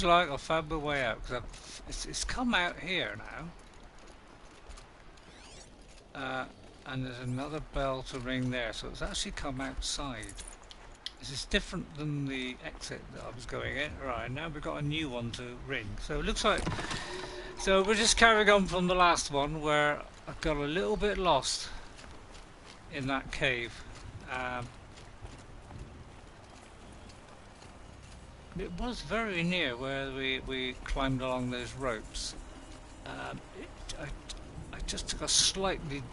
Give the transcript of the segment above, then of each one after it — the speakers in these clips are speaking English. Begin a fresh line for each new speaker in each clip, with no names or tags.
seems like I found my way out because it's come out here now, and there's another bell to ring there, so it's actually come outside. This is different than the exit that I was going in. Right, now we've got a new one to ring. So it looks like, so we're just carrying on from the last one where I got a little bit lost in that cave. It was very near where we climbed along those ropes. I just took a slightly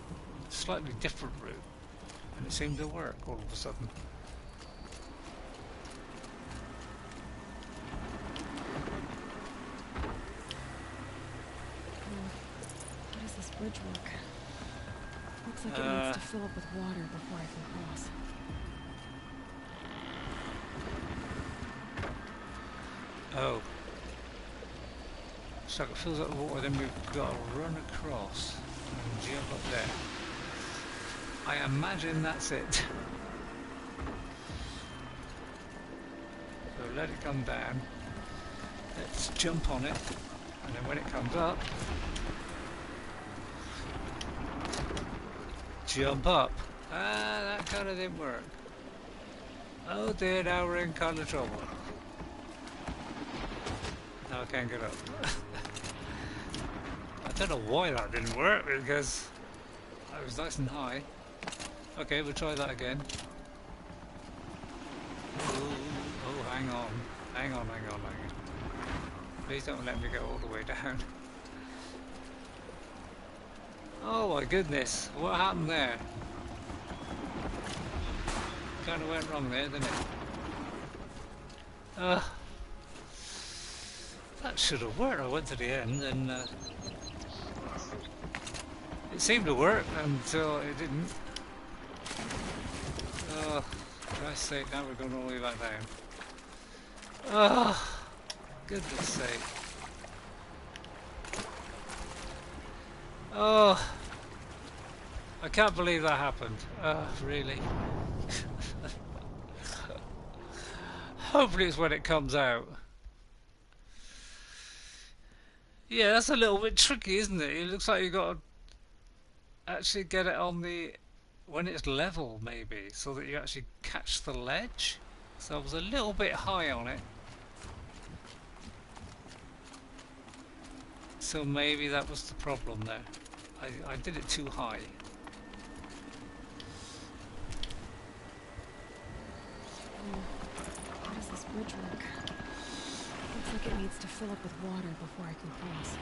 different route, and it seemed to work all of a sudden.
How does this bridge work? Looks like it needs to fill up with water before I can cross.
Oh. So it fills up with water, then we've got to run across and jump up there. I imagine that's it. So let it come down. Let's jump on it, and then when it comes up, jump up. Ah, that kind of didn't work. Oh dear, now we're in kind of trouble. Now I can't get up. I don't know why that didn't work, because I was nice and high. Okay, we'll try that again. Oh, hang on. Hang on. Please don't let me go all the way down. Oh my goodness, what happened there? Kind of went wrong there, didn't it? That should have worked. I went to the end and it seemed to work until it didn't. Oh, for Christ's sake, now we're going all the way back down. Oh, goodness sake. Oh, I can't believe that happened. Oh, really? Hopefully it's when it comes out. Yeah, that's a little bit tricky, isn't it? It looks like you've got to actually get it on the when it's level, maybe, so that you actually catch the ledge. So I was a little bit high on it, so maybe that was the problem there. I did it too high.
How does this bridge work? Looks like it needs to fill up with water before I can cross.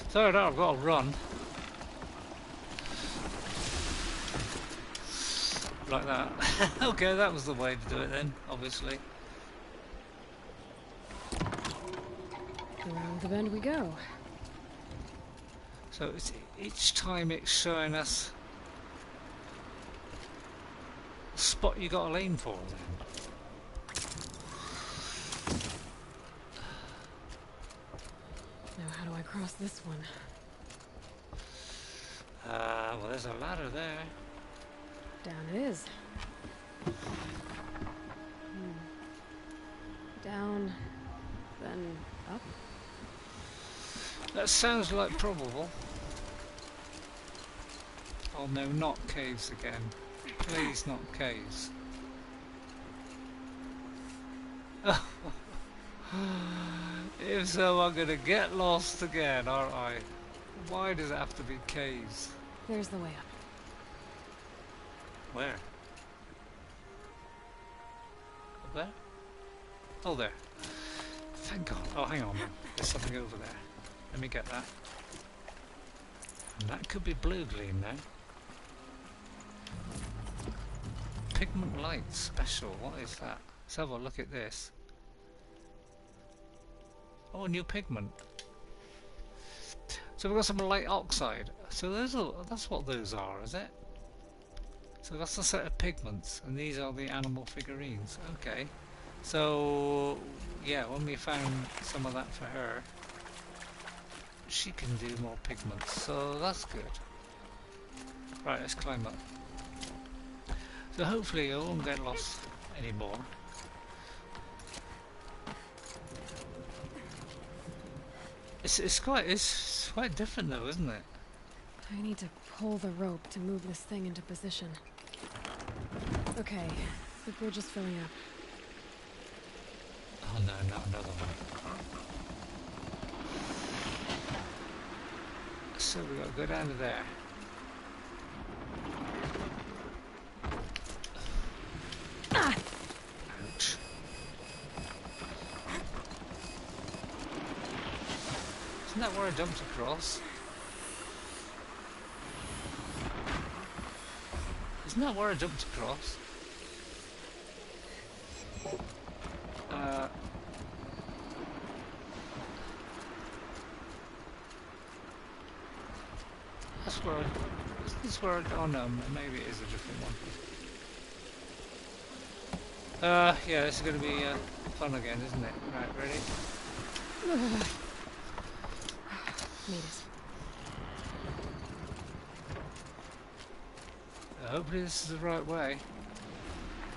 So now I've got to run. Like that. Okay, that was the way to do it then, obviously.
Around the bend we go.
So it's, each time it's showing us the spot you got to aim for then.
Now how do I cross this one?
Well, there's a ladder there.
Down it is. Down, then up.
That sounds like probable. Oh no, not caves again. Please, not caves. If so, I'm gonna get lost again, aren't I? Why does it have to be caves?
There's the way up.
Where? Up there? Oh, there. Thank God. Oh, hang on. There's something over there. Let me get that. And that could be blue gleam now. Pigment light special. What is that? Let's have a look at this. Oh, a new pigment. So we've got some light oxide. So those are, that's what those are, is it? So that's a set of pigments, and these are the animal figurines. Okay. So yeah, when we found some of that for her, she can do more pigments. So that's good. Right, let's climb up. So hopefully I won't get lost anymore. It's quite different though, isn't it?
I need to pull the rope to move this thing into position. Okay, the bridge is filling up.
Oh no, not another one. So we got to go down to there. Ouch. Isn't that where I jumped across? Isn't that where I jumped across? That's where I... Is this where I... Oh no, maybe it is a different one. Yeah, this is going to be fun again, isn't it? Right, ready?
Made it.
Hopefully this is the right way.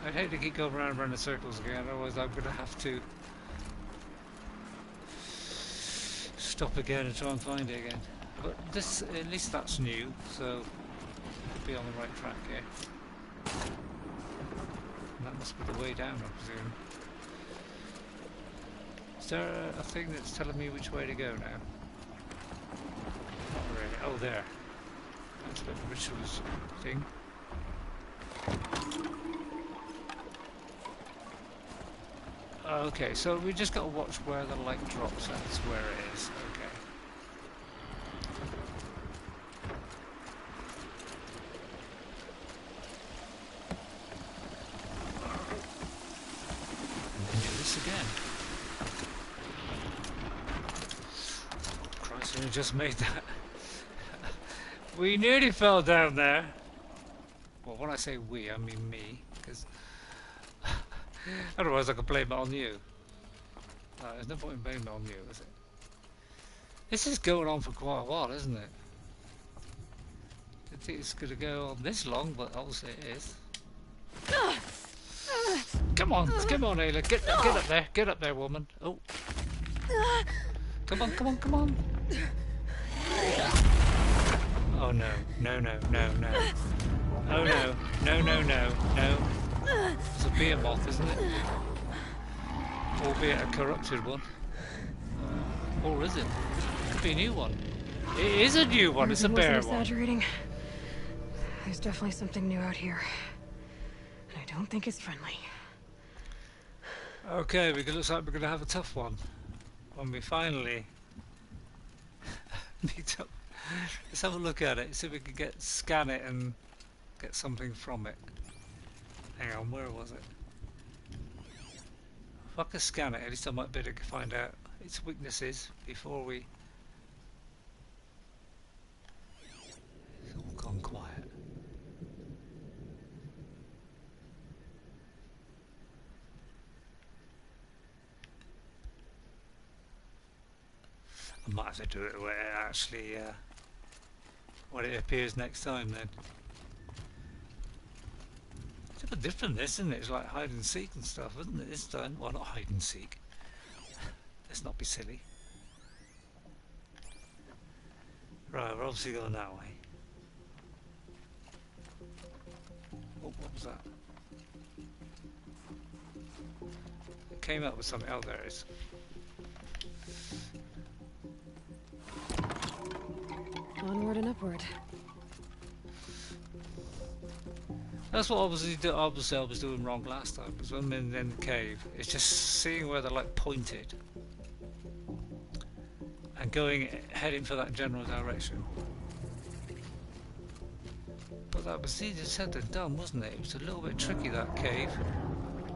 I'd hate to keep going round in circles again, otherwise I'm going to have to stop again and try and find it again. But this, at least that's new, so I'll be on the right track here. And that must be the way down, I presume. Is there a thing that's telling me which way to go now? Not really. Oh, there. That's the rituals thing. Okay, so we just got to watch where the light drops. That's where it is. Okay. And then do this again. Christ, we just made that. We nearly fell down there. Well, when I say we, I mean me, because otherwise I could blame it on you. There's no point in blaming it on you, is it? This is going on for quite a while, isn't it? I didn't think it's going to go on this long, but obviously it is. Come on, Ayla, get up there, woman. Oh, come on. Oh no. Oh no. It's a behemoth, isn't it? Albeit a corrupted one. Or is it? It could be a new one. It is a new one, it's a bear one.
Exaggerating. There's definitely something new out here. And I don't think it's friendly.
Okay, looks like we're going to have a tough one. When we finally meet up. Let's have a look at it, see if we can scan it and get something from it. Hang on, where was it? If I can scan it, at least I might be able to find out its weaknesses before we... It's all gone quiet. I might have to do it where it actually... when it appears next time then. It's a bit different this, isn't it? It's like hide and seek and stuff, isn't it, this time? Well, not hide and seek. Let's not be silly. Right, we're obviously going that way. Oh, what was that? It came up with something. Oh, there it is.
Onward and upward.
That's what obviously I was doing wrong last time, because when I'm in the cave, it's just seeing where the light pointed and heading for that general direction. But that was easier said than done, wasn't it? It was a little bit tricky, that cave.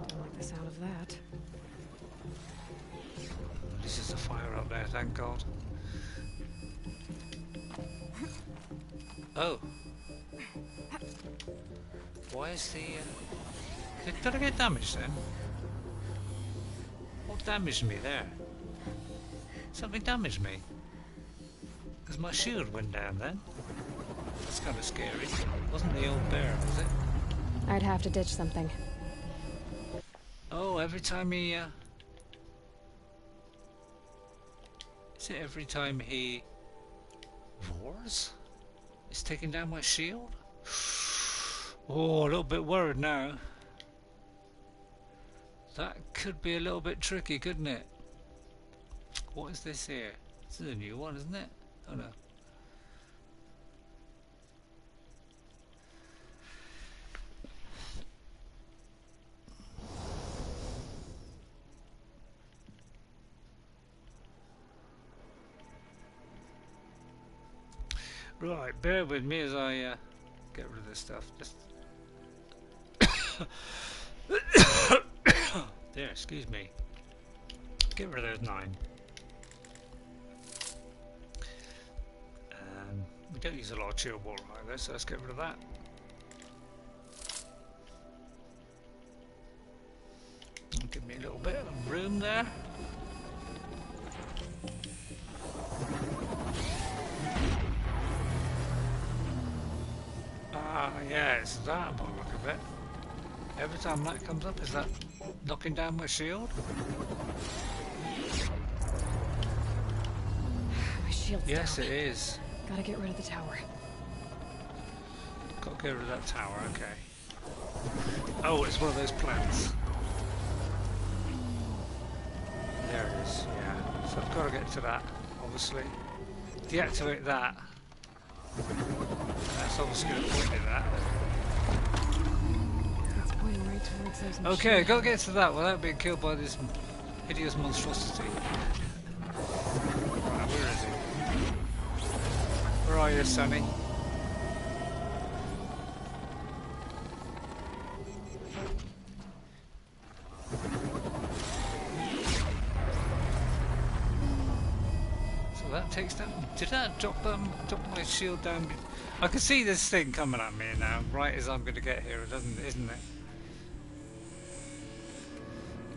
Don't like the sound of that.
This is the fire up there, thank God. Oh. Why is the... Did I get damaged then? What damaged me there? Something damaged me. Because my shield went down then. That's kind of scary. Wasn't the old bear, was it?
I'd have to ditch something.
Oh, every time he... is it every time he... roars? It's taking down my shield? Oh, a little bit worried now. That could be a little bit tricky, couldn't it? What is this here? This is a new one, isn't it? Oh no. Right, bear with me as I get rid of this stuff. Just there, excuse me. Get rid of those 9. We don't use a lot of chill water either, so let's get rid of that. Give me a little bit of room there. Yeah, it's that by the look of it. Every time that comes up, is that knocking down my shield?
My shield's
Yes,
down.
it is.
Gotta get rid of the tower.
Got to get rid of that tower, okay. Oh, it's one of those plants. There it is, yeah. So I've got to get to that, obviously. Deactivate that. That's obviously going to point at that.
It's pointing right towards those machines.
Okay, got to get to that without being killed by this hideous monstrosity. Right, where is he? Where are you, Sonny? So that takes down. Did that drop my shield down? I can see this thing coming at me now, right as I'm going to get here, isn't it?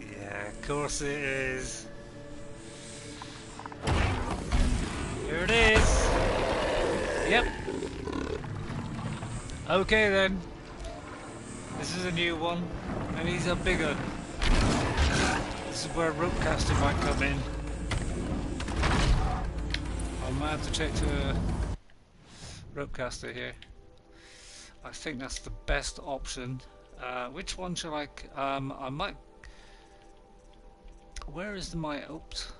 Yeah, of course it is. Here it is. Yep. Okay then. This is a new one, and he's a bigger. This is where Ropecaster might come in. I might have to check to a Ropecaster here. I think that's the best option. Which one shall I? I might. Where is my? Oops.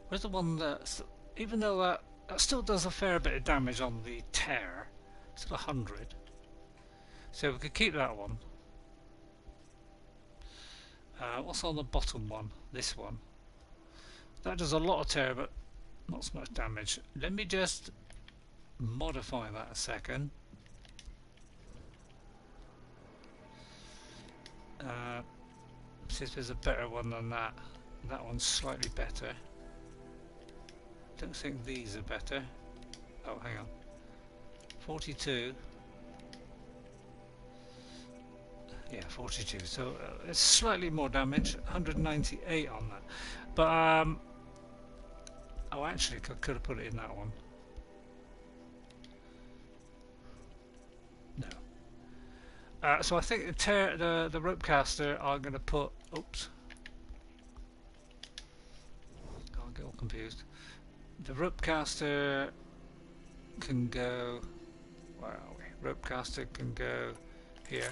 Where's the one that? Even though that still does a fair bit of damage on the tear, it's at 100. So we could keep that one. What's on the bottom one? This one. That does a lot of tear, but not so much damage. Let me just modify that a second. See if there's a better one than that. That one's slightly better. Don't think these are better. Oh, hang on. 42. Yeah, 42. So it's slightly more damage. 198 on that. But oh, actually, could have put it in that one. No. So I think the Ropecaster are going to put. Oops. Can't get all confused. The Ropecaster can go. Where are we? Ropecaster can go here.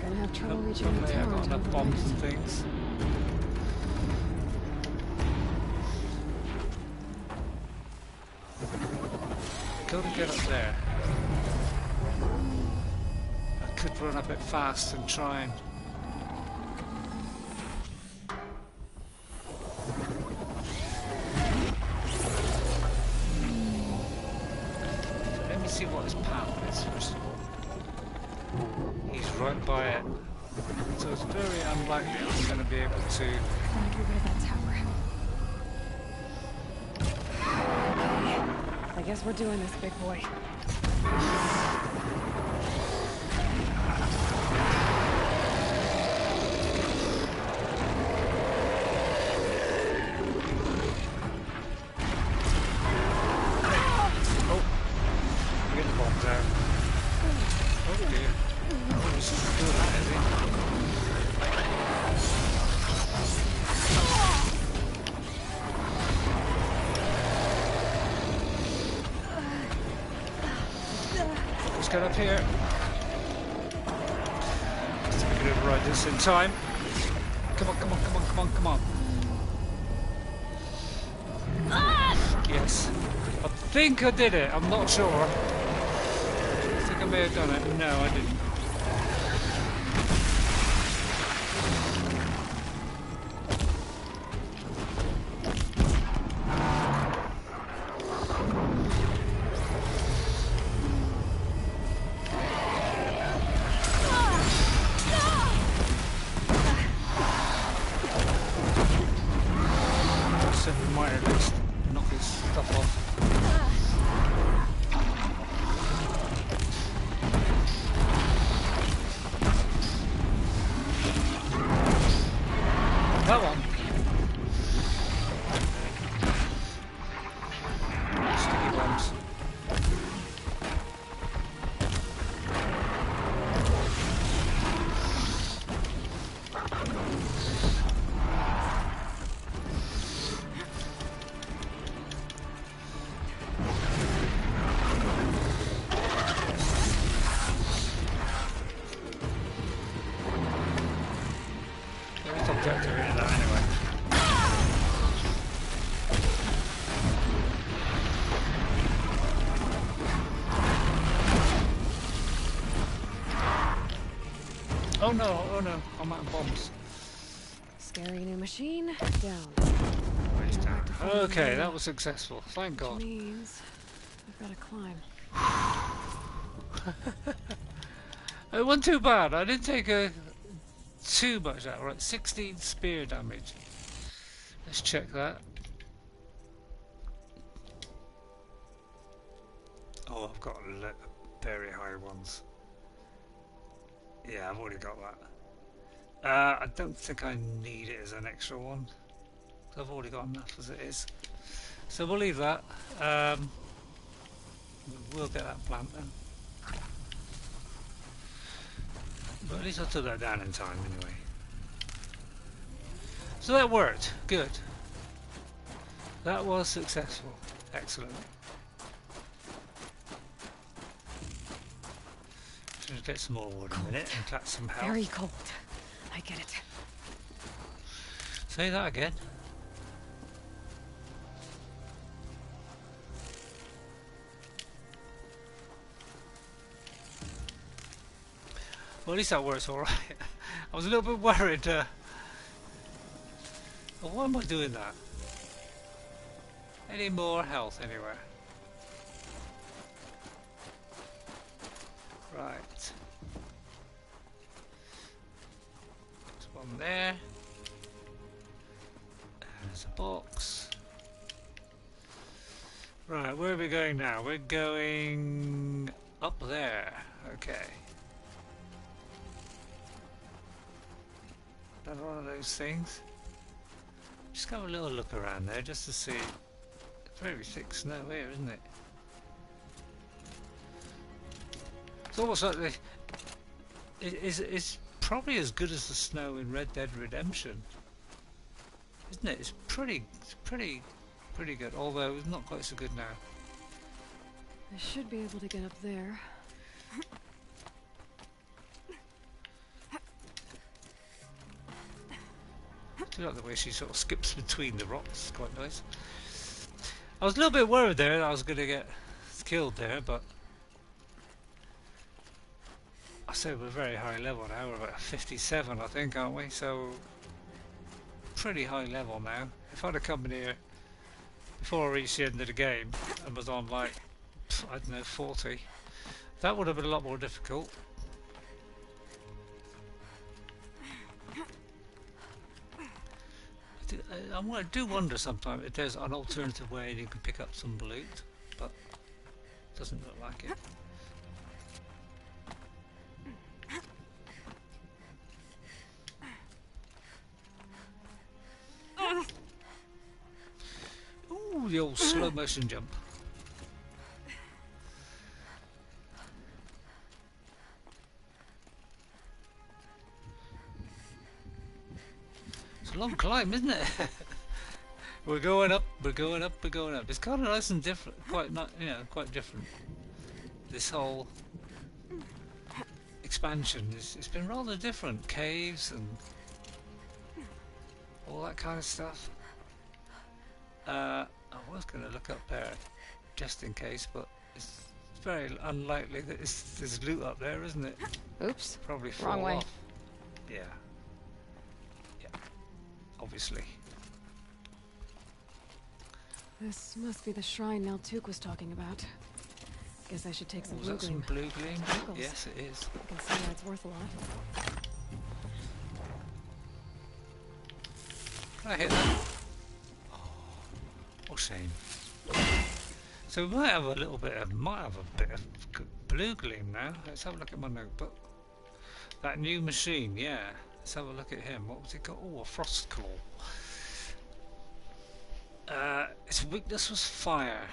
Gonna have trouble reaching the
Luckily I
tower.
got
until
enough
the
bombs
lights.
and things. Gotta get up there. I could run a bit fast and try and. Let me see what his path is first of all. He's right by it. So it's very unlikely I'm going to be able to.
Gotta get rid of that tower. I guess we're doing this, big boy.
Oh dear. Oh, this is good, that, is it? Let's get up here. Let's see if we can override this in time. Come on, come on, come on, come on, come on. Yes. I think I did it. I'm not sure. I think I may have done it. No, I didn't. Oh no, I'm out of bombs.
Scary new machine, down.
Where's down? Okay, that was successful, thank God.
Which means I've got to climb.
It wasn't too bad, I didn't take too much out, right? 16 spear damage. Let's check that. Oh, I've got very high ones. Yeah, I've already got that. I don't think I need it as an extra one. I've already got enough as it is. So we'll leave that. We'll get that plant then. But at least I took that down in time anyway. So that worked. Good. That was successful. Excellent. Just get some more wood in a minute and collect some health.
Very cold. I get it.
Say that again. Well, at least that works alright. I was a little bit worried. Oh, why am I doing that? Any more health anywhere? Right. There's one there. There's a box. Right, where are we going now? We're going up there. Okay. Another one of those things. Just have a little look around there just to see. Very thick snow here, isn't it? It's almost like it's probably as good as the snow in Red Dead Redemption, isn't it? It's pretty good. Although it's not quite so good now.
I should be able to get up there.
I do like the way she sort of skips between the rocks. It's quite nice. I was a little bit worried there that I was going to get killed there, but I say we're very high level now. We're about 57, I think, aren't we? So pretty high level now. If I'd have come in here before I reached the end of the game and was on like, I don't know, 40, that would have been a lot more difficult. I do wonder sometimes if there's an alternative way you can pick up some loot, but it doesn't look like it. Ooh, the old slow motion jump. a long climb, isn't it? We're going up, we're going up, we're going up. It's kind of nice and different, quite not, you know, quite different. This whole expansion it's been rather different. Caves and all that kind of stuff. I was going to look up there just in case, but it's very unlikely that there's loot up there, isn't it?
Oops.
Probably fall
Wrong way.
off. Yeah. Yeah. Obviously.
This must be the shrine Neltuk was talking about. Guess I should take some
Was
blue
that some
gleam.
blue gleam?
Sparkles.
Yes, it is.
I can see why it's worth a lot.
Can I hit that? Oh, what a shame. So we might have a bit of blue gleam now. Let's have a look at my notebook. That new machine, yeah. Let's have a look at him. What was it called? Oh, a Frostclaw. Its weakness was fire,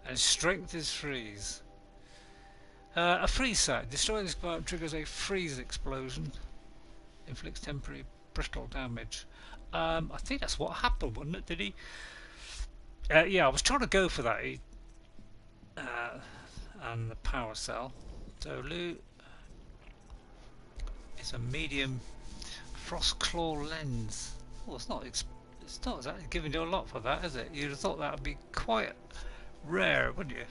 and strength is freeze. A freeze site. Destroying this compartment triggers a freeze explosion. Inflicts temporary brittle damage. I think that's what happened, wasn't it? Did he? Yeah, I was trying to go for that. And the power cell. So loot is a medium Frostclaw lens. Oh, it's not exactly giving you a lot for that, is it? You'd have thought that would be quite rare, wouldn't you?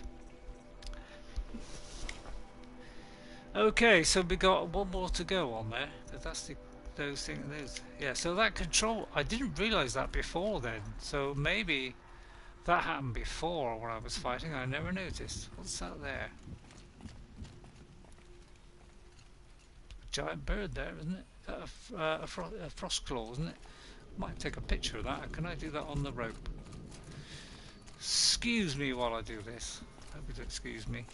Okay, so we got one more to go on there. That's those things. Yeah, so that control, I didn't realise that before then. So maybe that happened before when I was fighting. I never noticed. What's that there? Giant bird there, isn't it? A Frostclaw, isn't it? Might take a picture of that. Can I do that on the rope? Excuse me while I do this. Hope you excuse me.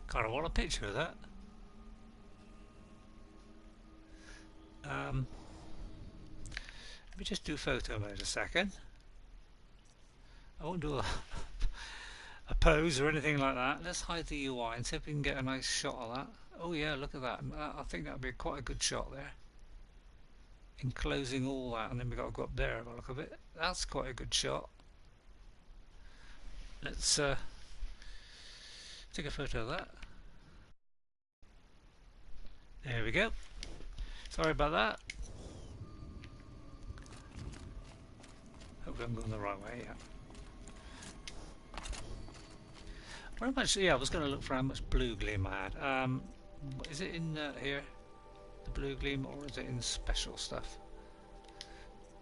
Kind of want a picture of that. Let me just do photo mode a second. I won't do a pose or anything like that. Let's hide the UI and see if we can get a nice shot of that. Oh yeah, look at that. I think that would be quite a good shot there. Enclosing all that, and then we've got to go up there by the look of it. That's quite a good shot. Let's take a photo of that. There we go. Sorry about that. Hope I'm going the right way. Yeah. How much? Yeah, I was going to look for how much blue gleam I had. Is it in here, the blue gleam, or is it in special stuff?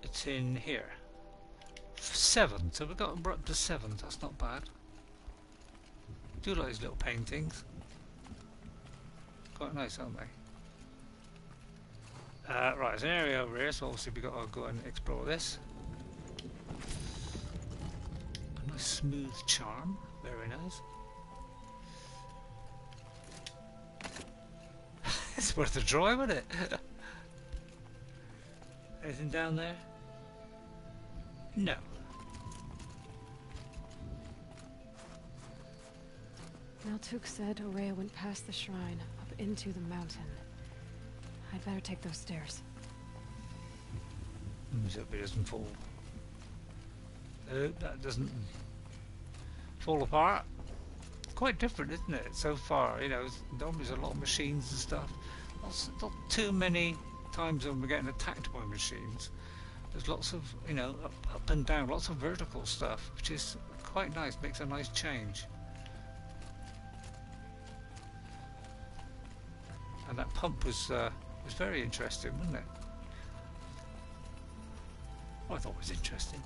It's in here. 7. So we're up to 7. That's not bad. Do like these little paintings. Quite nice, aren't they? Right, there's an area over here, so obviously we've got to go and explore this. A nice smooth charm, very nice. It's worth a drive, isn't it? Anything down there? No.
Neltuk said Ourea went past the shrine, up into the mountain. I'd better take those stairs.
So it doesn't fall. That doesn't fall apart. It's quite different, isn't it? So far, you know, normally there's a lot of machines and stuff. Not too many times when we're getting attacked by machines. There's lots of, you know, up and down, lots of vertical stuff, which is quite nice. Makes a nice change. And that pump was very interesting, wasn't it? I thought it was interesting.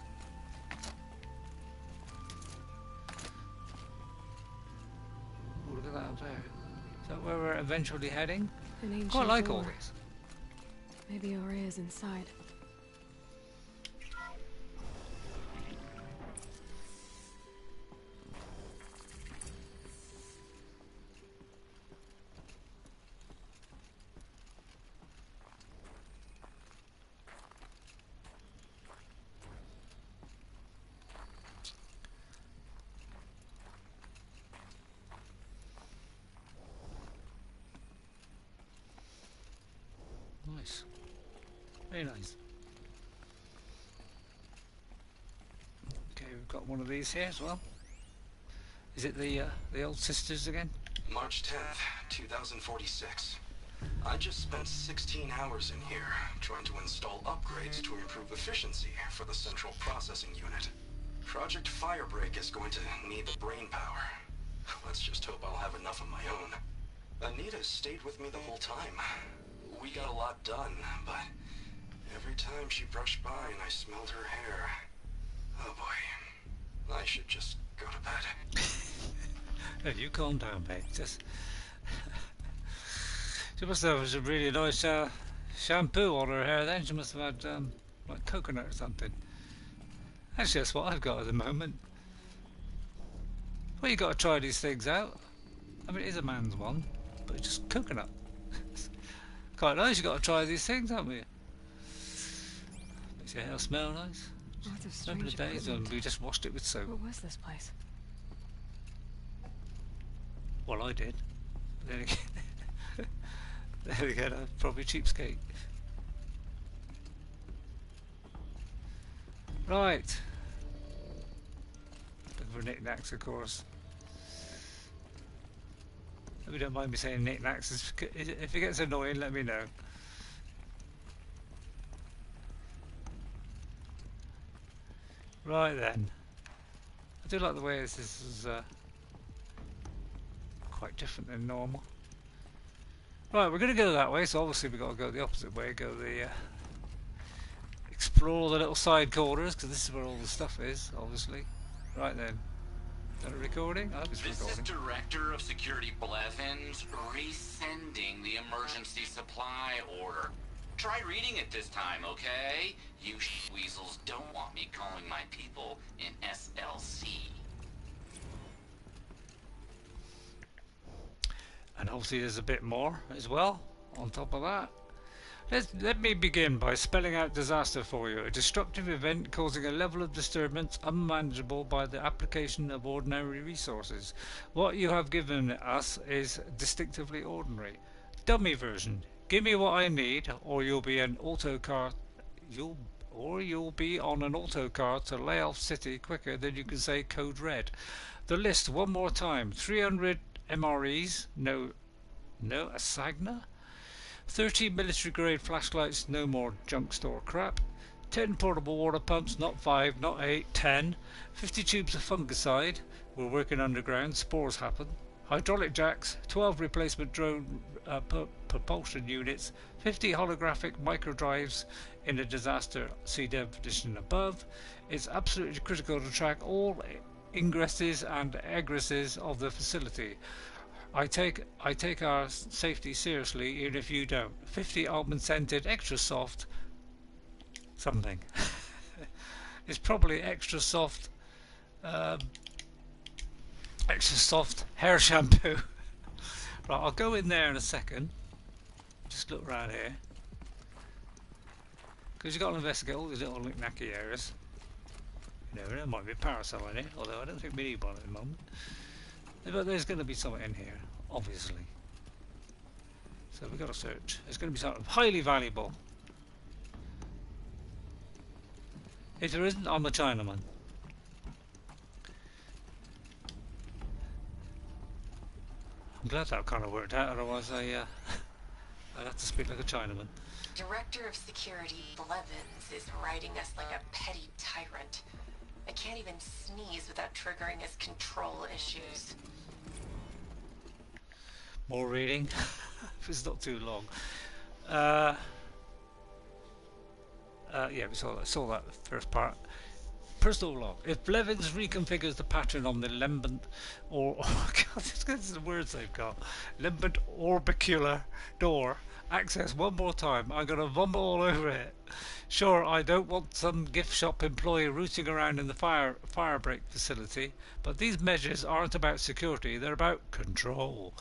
Oh, look at that up there. Is that where we're eventually heading?
An ancient
Quite like all
door.
this.
Maybe Ourea's inside.
Nice. Very nice. Okay, we've got one of these here as well. Is it the old sisters again?
March 10th, 2046. I just spent 16 hours in here trying to install upgrades to improve efficiency for the central processing unit. Project Firebreak is going to need the brain power. Let's just hope I'll have enough of my own. Anita stayed with me the whole time. We got a lot done, but every time she brushed by and I smelled her hair, oh boy, I should just go to bed.
Hey, you calm down, mate. Just she must have a really nice shampoo on her hair then. She must have had like coconut or something. Actually, that's what I've got at the moment. Well, you got to try these things out. I mean, it is a man's one, but it's just coconut. Quite nice. You got to try these things, haven't we? Makes your hair smell nice.
Lots of
Remember
strange
the days when
equipment.
we just washed it with soap?
What was this place?
Well, I did. Then again, there again, I'm probably a cheapskate. Right. Looking for knickknacks, of course. If you don't mind me saying knickknacks, if it gets annoying, let me know. Right then. I do like the way this is quite different than normal. Right, we're going to go that way, so obviously we've got to go the opposite way, go the explore the little side corners, because this is where all the stuff is, obviously. Right then. Is that a recording? I hope it's
This
recording.
is Director of Security Blevins resending the emergency supply order. Try reading it this time, okay? You weasels don't want me calling my people in SLC.
And obviously there's a bit more as well on top of that. Let me begin by spelling out disaster for you. A destructive event causing a level of disturbance unmanageable by the application of ordinary resources. What you have given us is distinctively ordinary. Dummy version. Give me what I need, or you'll be an autocar. You'll be on an autocar to lay off city quicker than you can say code red. The list one more time. 300 MREs. No, a Sagna. 30 military grade flashlights, no more junk store crap. 10 portable water pumps, not 5, not 8, 10. 50 tubes of fungicide, we're working underground, spores happen. Hydraulic jacks, 12 replacement drone propulsion units, 50 holographic microdrives in a disaster CDEV edition above. It's absolutely critical to track all ingresses and egresses of the facility. I take our safety seriously, even if you don't. 50 almond scented, extra soft something. It's probably extra soft hair shampoo. Right, I'll go in there in a second. Just look around here, because you've got to investigate all these little knick-knacky areas. You know, there might be a parasol in it, although I don't think we need one at the moment. But there's going to be something in here, obviously. So we've got to search. It's going to be something highly valuable. If there isn't, I'm a Chinaman. I'm glad that kind of worked out, otherwise I'd have to speak like a Chinaman.
Director of Security Blevins is riding us like a petty tyrant. I can't even sneeze without triggering his control issues.
More reading. If it's not too long. Yeah, we saw that first part. Personal log. If Blevins reconfigures the pattern on the lambent or oh god, this is the words they've got. Lambent orbicular door. Access one more time. I'm gonna vomit all over it. Sure, I don't want some gift shop employee rooting around in the fire break facility, but these measures aren't about security, they're about control.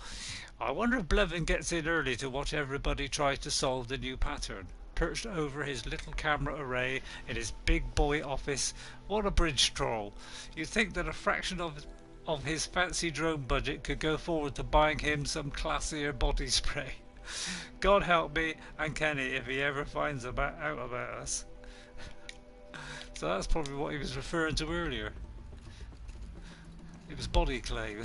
I wonder if Blevin gets in early to watch everybody try to solve the new pattern. Perched over his little camera array in his big boy office. What a bridge troll. You'd think that a fraction of his fancy drone budget could go forward to buying him some classier body spray. God help me and Kenny if he ever finds out about us. So that's probably what he was referring to earlier. It was body clay.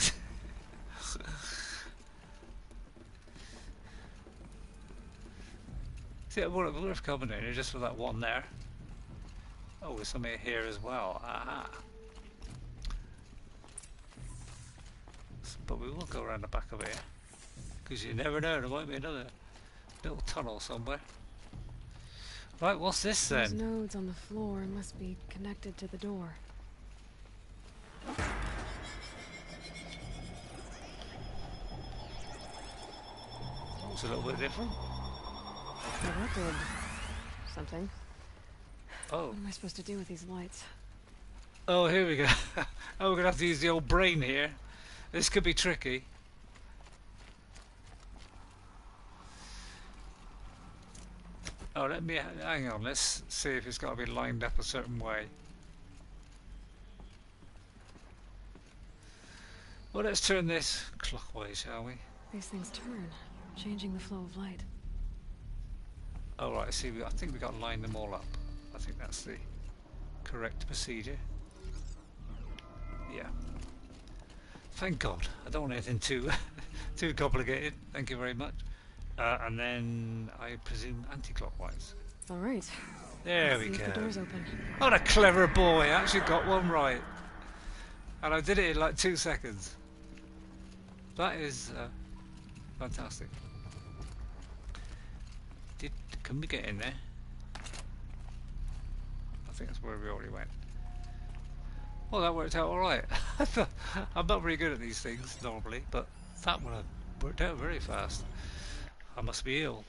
See, it would have come in here just for that one there. Oh, there's something here as well. Aha. But we will go around the back of here. Because you never know, there might be another little tunnel somewhere. Right, what's this
Those
then?
nodes on the floor must be connected to the door.
It's a little bit different.
Well, that did something.
Oh.
What am I supposed to do with these lights?
Oh, here we go. Oh, we're going to have to use the old brain here. This could be tricky. Oh, let me hang on. Let's see if it's got to be lined up a certain way. Well, let's turn this clockwise, shall we?
These things turn, changing the flow of light.
Oh, right. See, I think we've got to line them all up. I think that's the correct procedure. Yeah. Thank God. I don't want anything too too complicated. Thank you very much. And then I presume anti-clockwise.
All right.
There
Let's
we
see if
go.
the door's open.
What a clever boy! I actually got one right, and I did it in like 2 seconds. That is fantastic. Can we get in there? I think that's where we already went. Well, that worked out all right. I'm not very good at these things normally, but that one worked out very fast. I must be ill.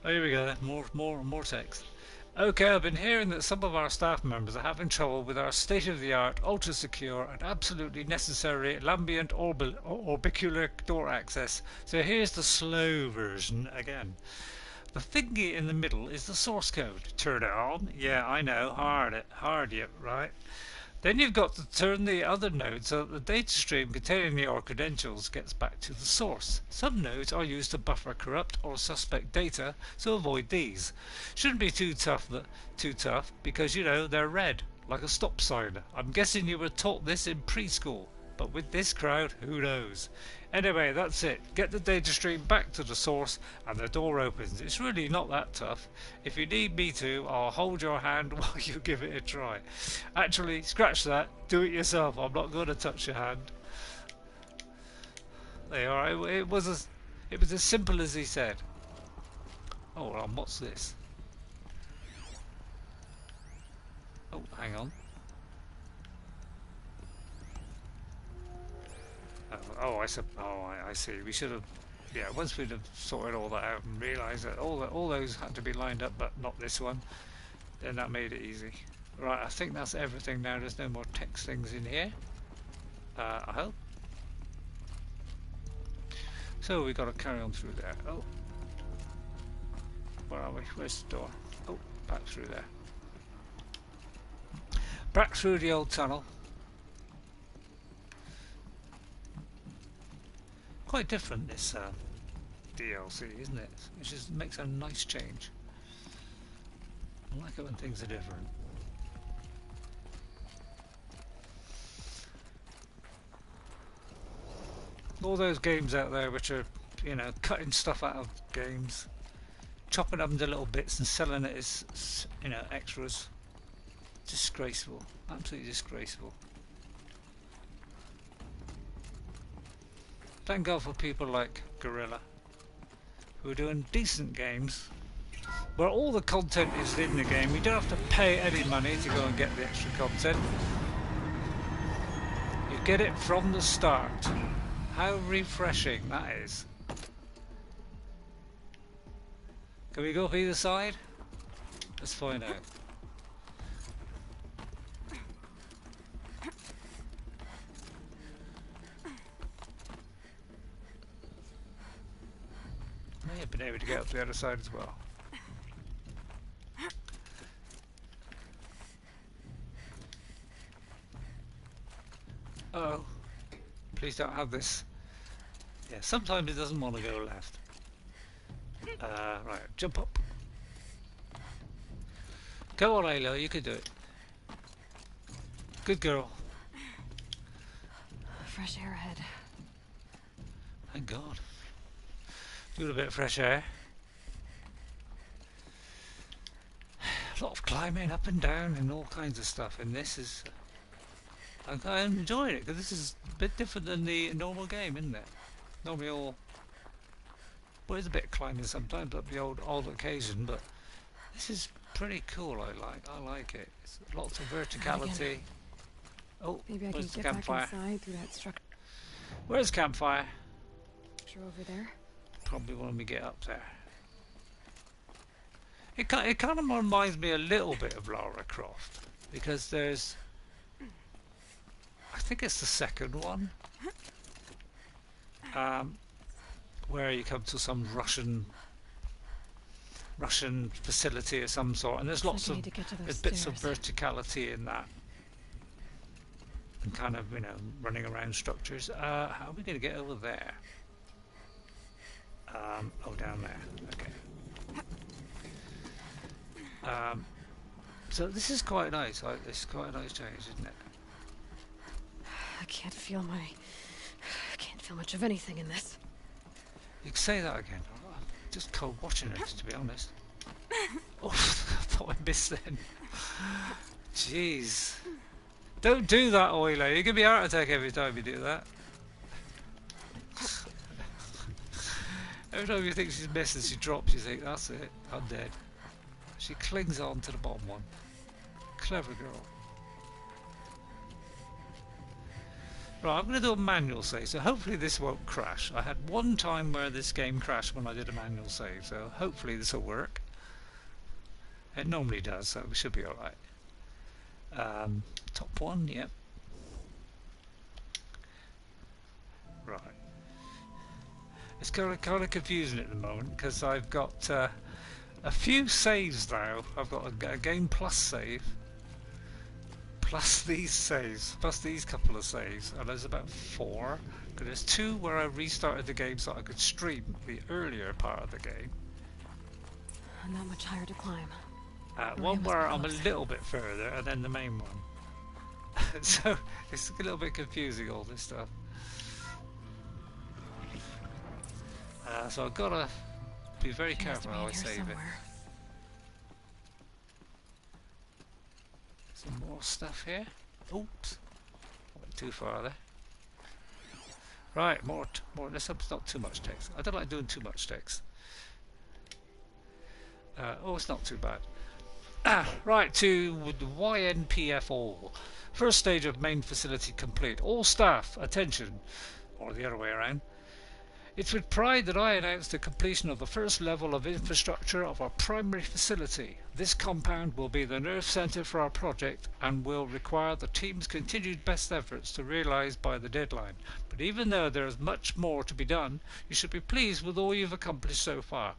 Oh, here we go. More text. Okay, I've been hearing that some of our staff members are having trouble with our state-of-the-art, ultra-secure and absolutely necessary lambient orbicular door access. So here's the slow version again. The thingy in the middle is the source code. Turn it on. Yeah, I know. Hard yet, right? Then you've got to turn the other node so that the data stream containing your credentials gets back to the source. Some nodes are used to buffer corrupt or suspect data, so avoid these. Shouldn't be too tough because, you know, they're red, like a stop sign. I'm guessing you were taught this in preschool, but with this crowd, who knows? Anyway, that's it. Get the data stream back to the source and the door opens. It's really not that tough. If you need me to, I'll hold your hand while you give it a try. Actually, scratch that. Do it yourself. I'm not going to touch your hand. There you are. It was as simple as he said. Oh, well, what's this? Oh, hang on. I see. We should have, yeah. Once we'd have sorted all that out and realised that all those had to be lined up, but not this one, then that made it easy. Right, I think that's everything now. There's no more text things in here. I hope. So we got to carry on through there. Oh, where are we? Where's the door? Oh, back through there. Back through the old tunnel. Quite different, this DLC, isn't it? Which makes a nice change. I like it when things are different. All those games out there which are, you know, cutting stuff out of games, chopping them into little bits and selling it as, you know, extras. Disgraceful. Absolutely disgraceful. Thank God for people like Gorilla, who are doing decent games, where all the content is in the game. You don't have to pay any money to go and get the extra content. You get it from the start. How refreshing that is. Can we go up either side? Let's find out. May have been able to get up the other side as well. Uh oh. Please don't have this Yeah, sometimes it doesn't want to go left. Right, jump up. Go on, Ayla, you can do it. Good girl.
Fresh air ahead.
Thank God. Doing a bit of fresh air. A lot of climbing up and down and all kinds of stuff, and this is... I'm enjoying it, because this is a bit different than the normal game, isn't it? Normally all... Well, it's a bit of climbing sometimes, up the odd occasion, but this is pretty cool. I like it. It's lots of verticality. Oh,
Maybe I can
where's the
get back
campfire?
inside through that structure
Where's the campfire?
over there.
Probably when we get up there. It kind of reminds me a little bit of Lara Croft, because there's... I think it's the second one. Where you come to some Russian facility of some sort, and there's lots of there's bits of verticality in that, and kind of, you know, running around structures. How are we going to get over there? Oh, down there. Okay. So this is quite nice. It's quite a nice change, isn't it?
I can't feel much of anything in this.
You can say that again. I'm just cold watching it, to be honest. Oh, I thought I missed then. Jeez. Don't do that, Ourea. You give me a heart attack every time you do that. Every time you think she's missed and she drops, you think, that's it, I'm dead. She clings on to the bottom one. Clever girl. Right, I'm going to do a manual save, so hopefully this won't crash. I had one time where this game crashed when I did a manual save, so hopefully this will work. It normally does, so we should be alright. Top one, yep. Right. It's kind of confusing at the moment, because I've got a few saves now. I've got a game plus save, plus these saves, plus these couple of saves, and there's about 4. But there's 2 where I restarted the game so I could stream the earlier part of the game.
Not much higher to climb.
One where I'm a little bit further, and then the main one. So it's a little bit confusing, all this stuff. So I've got to be very careful how I save it. Some more stuff here. Oops, went too far there. Right, more. Let's hope it's not too much text. I don't like doing too much text. Oh, it's not too bad. Right, to the YNPF all. First stage of main facility complete. All staff, attention, or the other way around. It's with pride that I announce the completion of the first level of infrastructure of our primary facility. This compound will be the nerve centre for our project and will require the team's continued best efforts to realise by the deadline. But even though there is much more to be done, you should be pleased with all you've accomplished so far.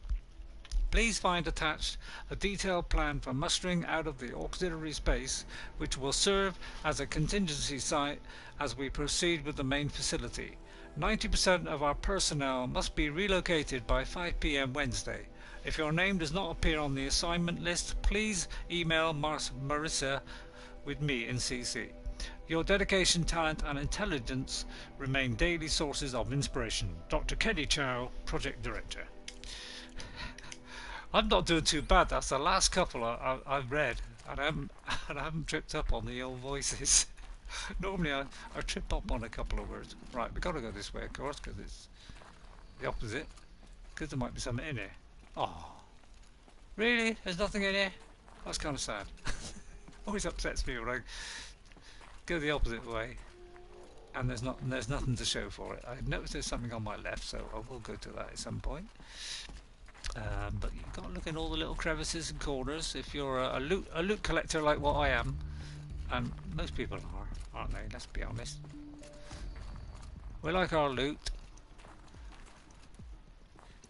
Please find attached a detailed plan for mustering out of the auxiliary space, which will serve as a contingency site as we proceed with the main facility. 90% of our personnel must be relocated by 5 p.m. Wednesday. If your name does not appear on the assignment list, please email Marissa with me in CC. Your dedication, talent and intelligence remain daily sources of inspiration. Dr. Kenny Chow, Project Director. I'm not doing too bad. That's the last couple I've read, and I haven't tripped up on the old voices. Normally I trip up on a couple of words. Right, we've got to go this way, of course, because it's the opposite. Because there might be something in here. Oh, really? There's nothing in here? That's kind of sad. Always upsets me when I go the opposite way, and there's nothing to show for it. I noticed there's something on my left, so I will go to that at some point. But you've got to look in all the little crevices and corners if you're a loot collector like what I am, and most people are, aren't they? Let's be honest. We like our loot,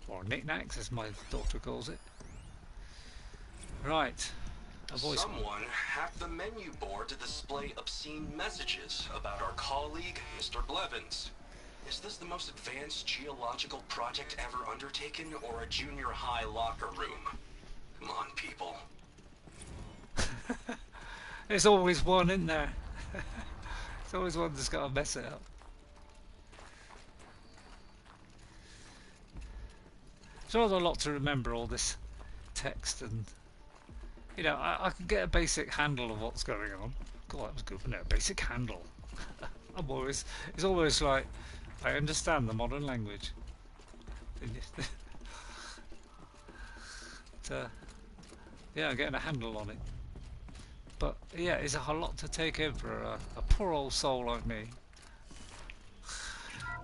or knickknacks as my daughter calls it. Right, a voice.
Someone hacked the menu board to display obscene messages about our colleague, Mr. Blevins. Is this the most advanced geological project ever undertaken, or a junior high locker room? Come on, people.
There's always one in there. There's always one that's got to mess it up. It's rather a lot to remember, all this text, and you know, I can get a basic handle of what's going on. God, that was good, wasn't it? A basic handle. It's always like, I understand the modern language. Yeah, I'm getting a handle on it. But yeah, it's a lot to take in for a poor old soul like me.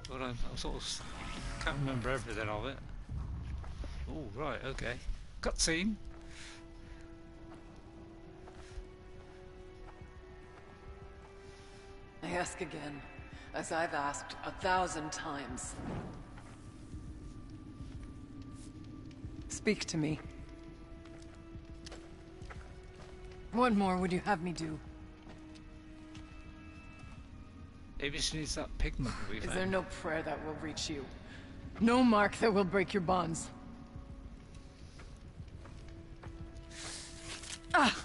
But I sort of can't remember everything of it. Oh, right, okay. Cutscene.
I ask again, as I've asked 1,000 times. Speak to me. What more would you have me do?
Maybe she needs that pigment that we
Is
found.
there no prayer that will reach you? No mark that will break your bonds? Ah!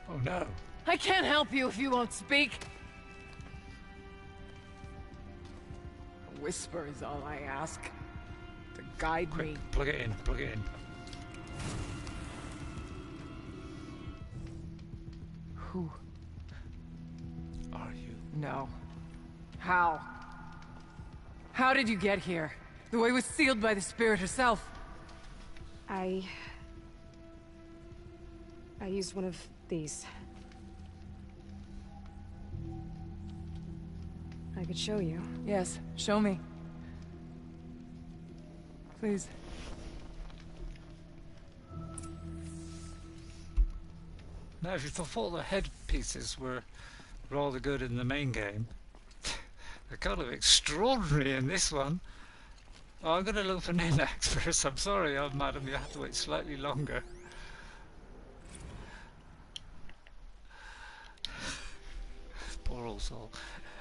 Oh no.
I can't help you if you won't speak. A whisper is all I ask. To guide me.
Quick, plug it in, plug it in.
Who
are you?
No. How? How did you get here? The way was sealed by the spirit herself.
I used one of these. I could show you.
Yes, show me. Please.
Now, if you thought the headpieces were rather good in the main game, they're kind of extraordinary in this one. Oh, I'm going to look for Ninax first. I'm sorry, madam, you have to wait slightly longer. Poor old soul.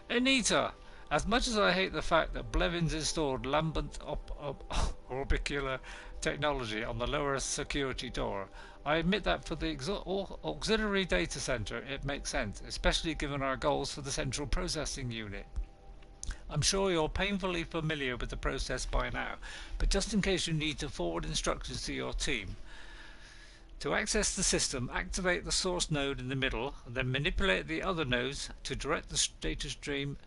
Anita, as much as I hate the fact that Blevins installed lambent orbicular technology on the lower security door, I admit that for the auxiliary data center it makes sense, especially given our goals for the central processing unit. I'm sure you're painfully familiar with the process by now, but just in case you need to forward instructions to your team. To access the system, activate the source node in the middle, and then manipulate the other nodes to direct the data stream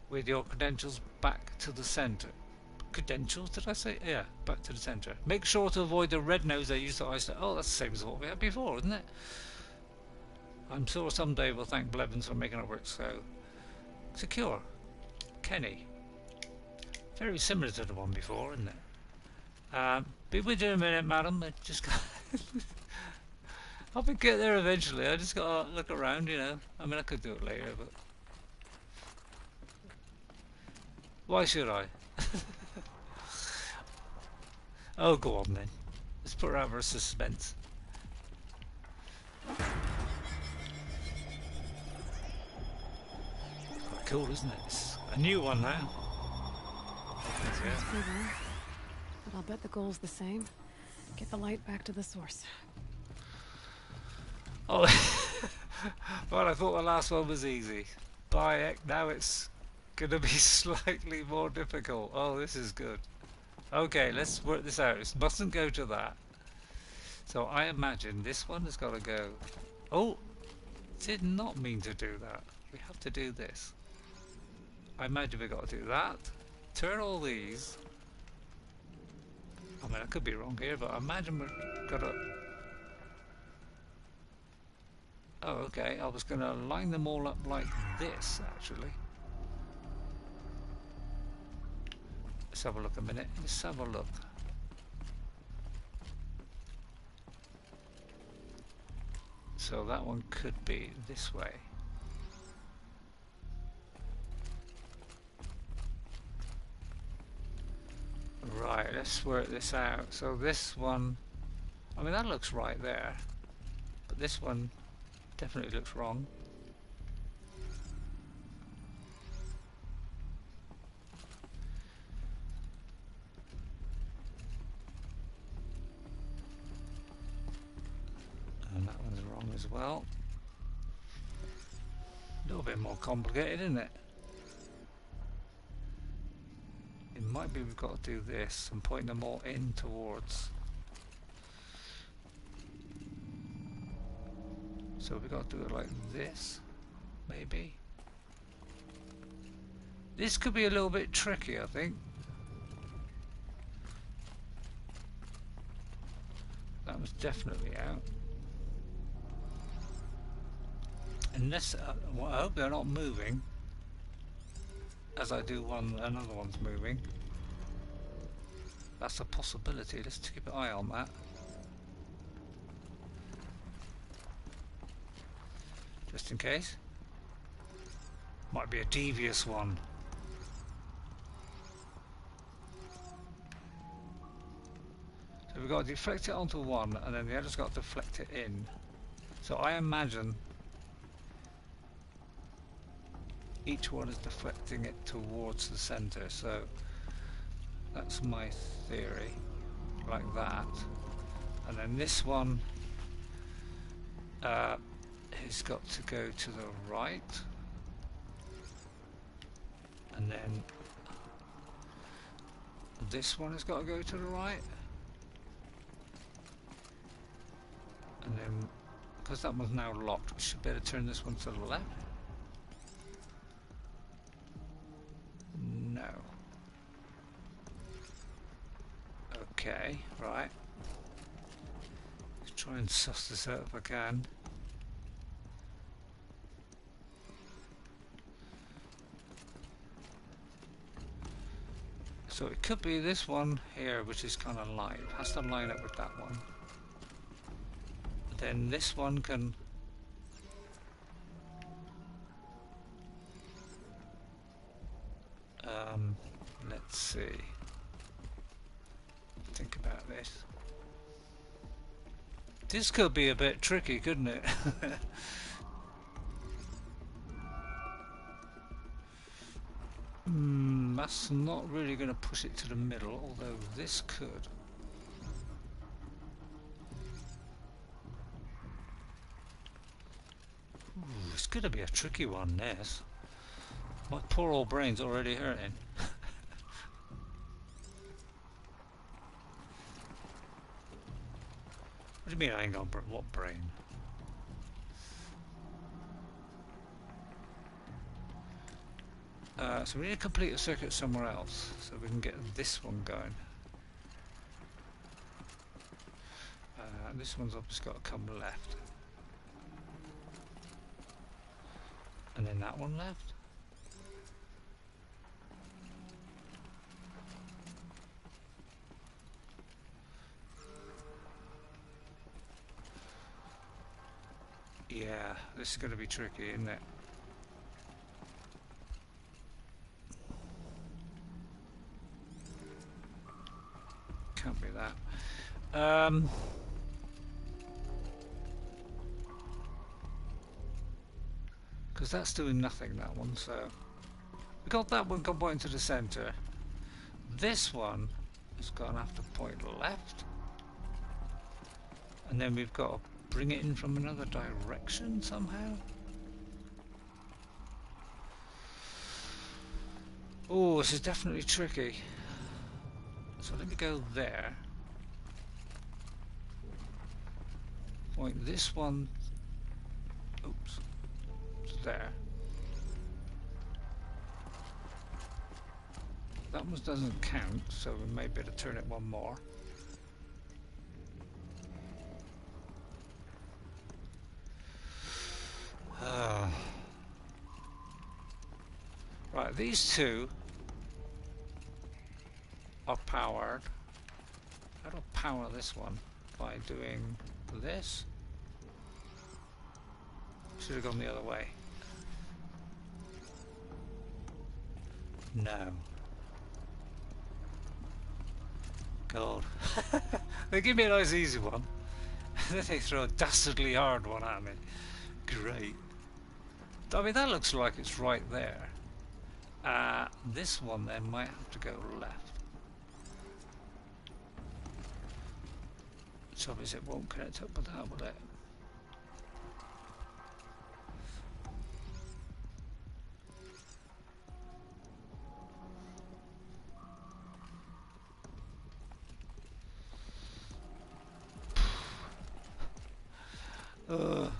with your credentials back to the center. Credentials, did I say? Yeah, back to the center. Make sure to avoid the red nodes they use to isolate. Oh, that's the same as what we had before, isn't it? I'm sure someday we'll thank Blevins for making it work so secure. Kenny. Very similar to the one before, isn't it? Be with you in a minute, madam. I just got I'll be get there eventually. I just gotta look around, you know. I mean, I could do it later, but why should I? Oh, go on then. Let's put her out of suspense. Quite cool, isn't it? It's a new one now. Yeah.
It's Quiver, but I'll bet the goal's the same. Get the light back to the source.
Oh, well, I thought the last one was easy. By heck, now it's gonna be slightly more difficult. Oh, this is good. Okay, let's work this out. It mustn't go to that. So I imagine this one has got to go. Oh, did not mean to do that. We have to do this. I imagine we've got to do that. Turn all these. I mean, I could be wrong here, but I imagine we've got to. Oh, okay. I was going to line them all up like this, actually. Let's have a look a minute. Let's have a look. So that one could be this way. Right, let's work this out. So this one, I mean, that looks right there, but this one definitely looks wrong. as well. A little bit more complicated, isn't it? It might be we've got to do this and point them all in towards. So we've got to do it like this, maybe. This could be a little bit tricky, I think. That was definitely out. Unless, well, I hope they're not moving. As I do one, another one's moving. That's a possibility. Let's keep an eye on that. Just in case. Might be a devious one. So we've got to deflect it onto one, and then the other's got to deflect it in. So I imagine each one is deflecting it towards the center. So that's my theory, like that. And then this one has got to go to the right, and then this one has got to go to the right, and then because that one's now locked, we should better turn this one to the left. No. Okay, right. Let's try and suss this out if I can. So it could be this one here, which is kind of light. It has to line up with that one. Then this one can let's see. Think about this. This could be a bit tricky, couldn't it? That's not really going to push it to the middle, although this could. Ooh, it's going to be a tricky one, this. My poor old brain's already hurting. What do you mean I ain't got what brain? So we need to complete a circuit somewhere else so we can get this one going. This one's obviously got to come left. And then that one left. Yeah, this is going to be tricky, isn't it? Can't be that. Because that's doing nothing, that one, so we got that one got pointing to the center. This one is going to have to point left, and then we've got to bring it in from another direction somehow. Oh, this is definitely tricky. So let me go there. Point this one. Oops. There. That one doesn't count, so we may better turn it one more. Right, these two are powered. How do I power this one? By doing this? Should have gone the other way. No. God. They give me a nice easy one. Then they throw a dastardly hard one at me. Great. I mean, that looks like it's right there. This one then might have to go left. The trouble is it won't connect up with that, will it? Ugh.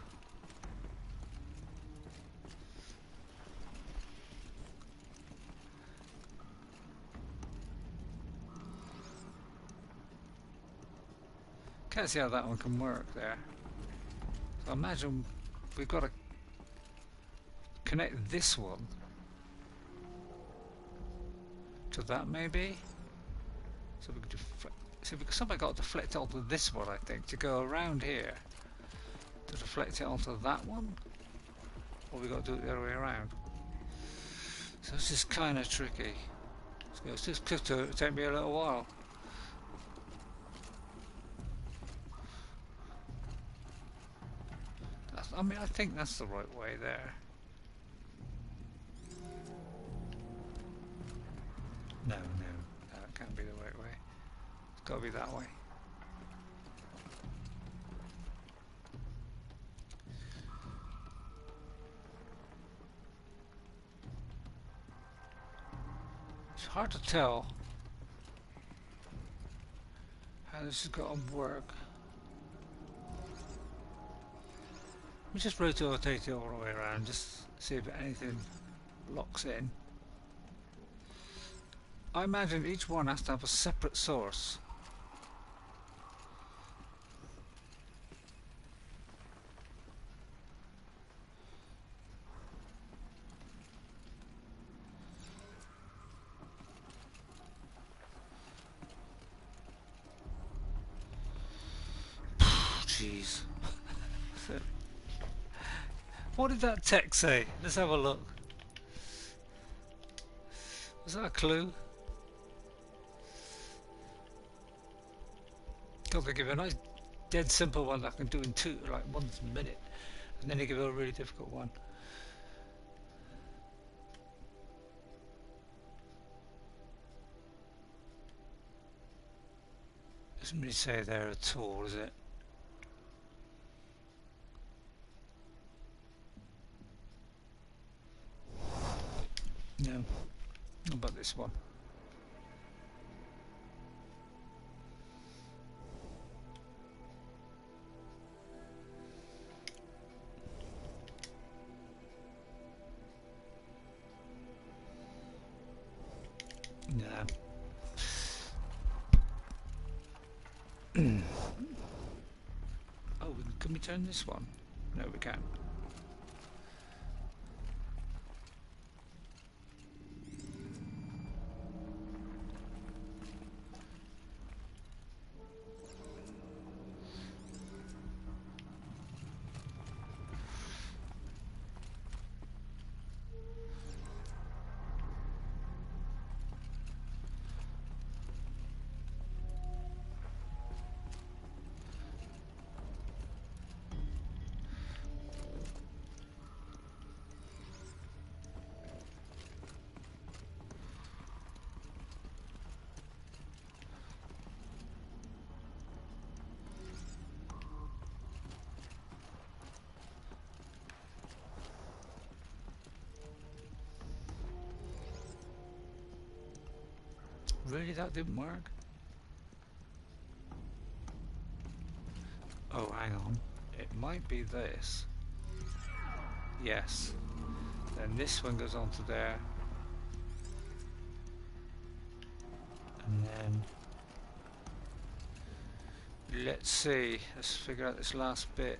Can't see how that one can work there. So I imagine we've got to connect this one to that maybe. So we could see if somebody got to deflect it onto this one, I think, to go around here to deflect it onto that one, or we got to do it the other way around. So this is kind of tricky. It's just going to take me a little while. I mean, I think that's the right way there. No, it can't be the right way. It's got to be that way. It's hard to tell how this has got to work. We just rotate it all the way around, just see if anything locks in. I imagine each one has to have a separate source. Jeez. What did that text say? Let's have a look. Was that a clue? God, they give a nice, dead simple one that I can do in like 1 minute, and then they give a really difficult one. Doesn't really say there at all, is it? No, not about this one. No. Oh, can we turn this one? No, we can't. Really, that didn't work? Oh, hang on. It might be this. Yes. Then this one goes onto there. And then... let's see. Let's figure out this last bit.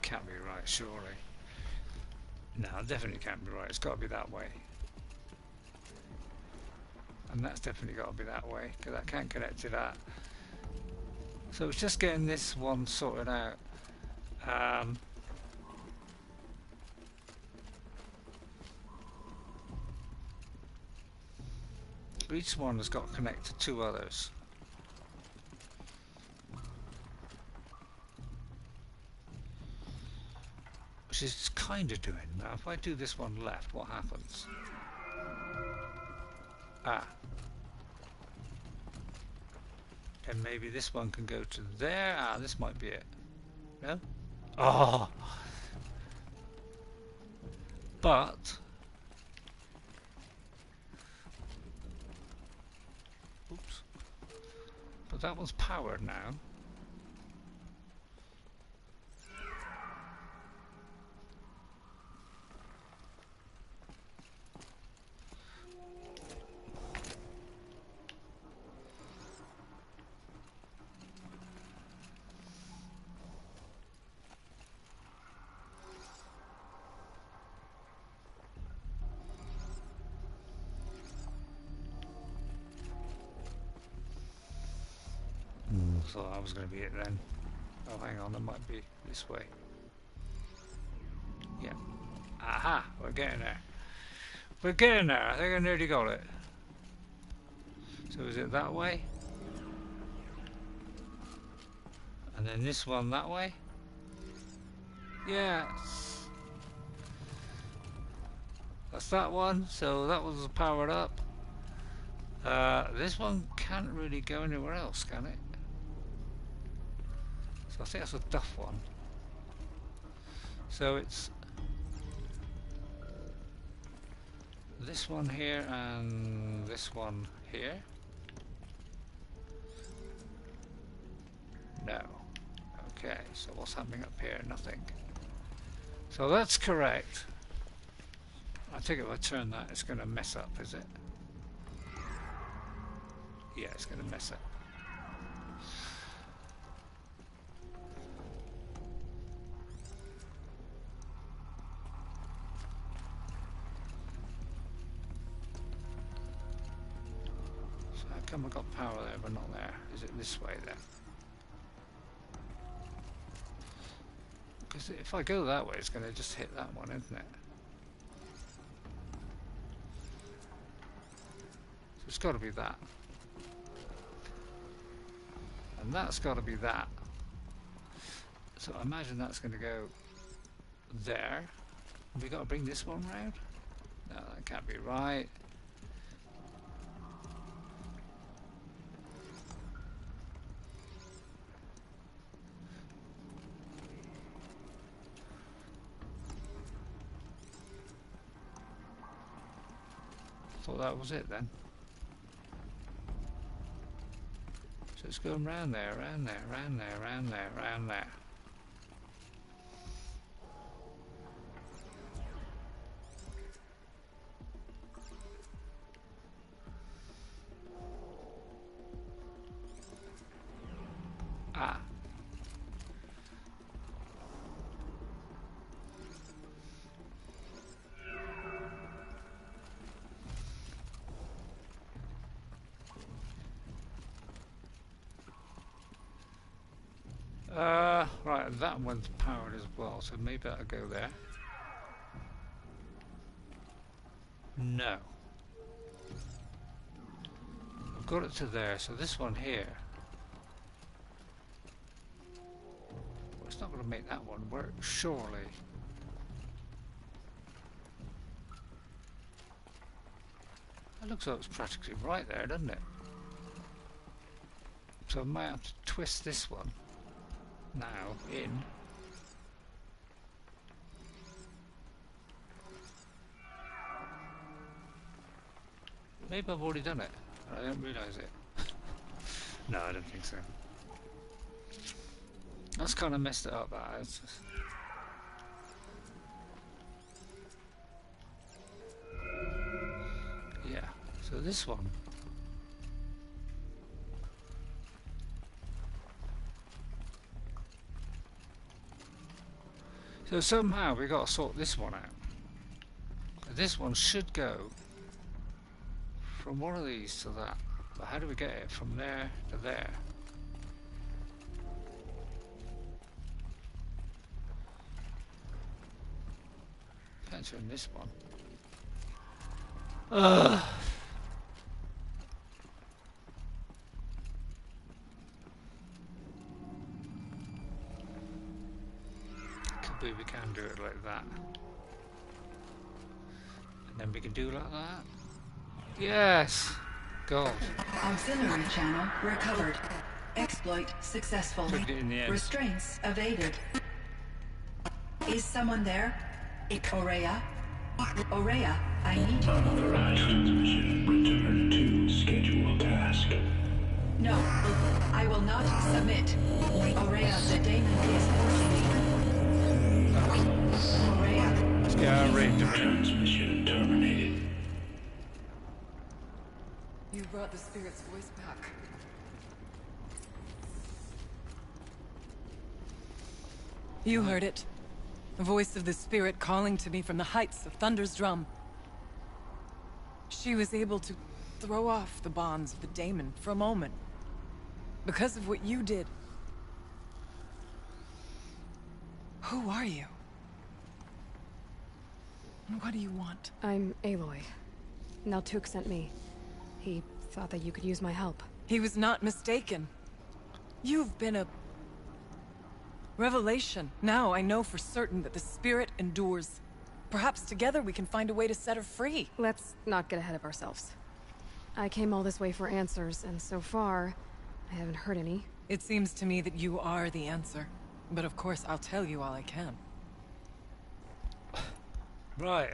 Can't be right, surely. No, it definitely can't be right. It's got to be that way. And that's definitely got to be that way, because I can't connect to that. So it's just getting this one sorted out. So each one has got to connect to two others. Which is kind of doing. Now if I do this one left, what happens? Ah. Then maybe this one can go to there. Ah, this might be it. No? Oh! But... Oops. But that one's powered now. So that was going to be it then. Oh, hang on, it might be this way. Yeah. Aha! We're getting there. We're getting there. I think I nearly got it. So is it that way? And then this one that way? Yes. That's that one. So that was powered up. This one can't really go anywhere else, can it? So I think that's a duff one. So it's this one here and this one here. No. Okay, so what's happening up here? Nothing. So that's correct. I think if I turn that, it's going to mess up, is it? Yeah, it's going to mess up. So how come I got power there but not there? Is it this way then? Because if I go that way, it's going to just hit that one, isn't it? So it's got to be that. And that's got to be that. So I imagine that's going to go there. Have we got to bring this one round? No, that can't be right. Thought that was it then. So it's going round there, round there, round there, round there, round there. Ah. Right, that one's powered as well, so maybe that'll go there. No. I've got it to there, so this one here. Well, it's not going to make that one work, surely. It looks like it's practically right there, doesn't it? So I might have to twist this one now in. Maybe I've already done it, and I don't realise it. No, I don't think so. That's kind of messed it up, that is. Yeah, so this one. So somehow we got to sort this one out. This one should go from one of these to that. But how do we get it from there to there? Can't turn this one. Ugh. maybe we can do it like that. And then we can do like that. Yes! God.
Auxiliary channel recovered. Exploit successful.
Took it in the end.
Restraints evaded. Is someone there? Ourea? Ourea, I need you.
Unauthorized transmission. Return to scheduled task.
No, I will not submit. Ourea, the daemon is forcing me. Ourea.
Let's get our raid to
Transmission terminated.
You brought the spirit's voice back. You heard it. The voice of the spirit calling to me from the heights of Thunder's drum. She was able to throw off the bonds of the daemon for a moment. Because of what you did. Who are you? And what do you want?
I'm Aloy. Naltuk sent me. He thought that you could use my help.
He was not mistaken. You've been a revelation. Now I know for certain that the spirit endures. Perhaps together we can find a way to set her free.
Let's not get ahead of ourselves. I came all this way for answers, and so far, I haven't heard any.
It seems to me that you are the answer. But of course, I'll tell you all I can.
Right,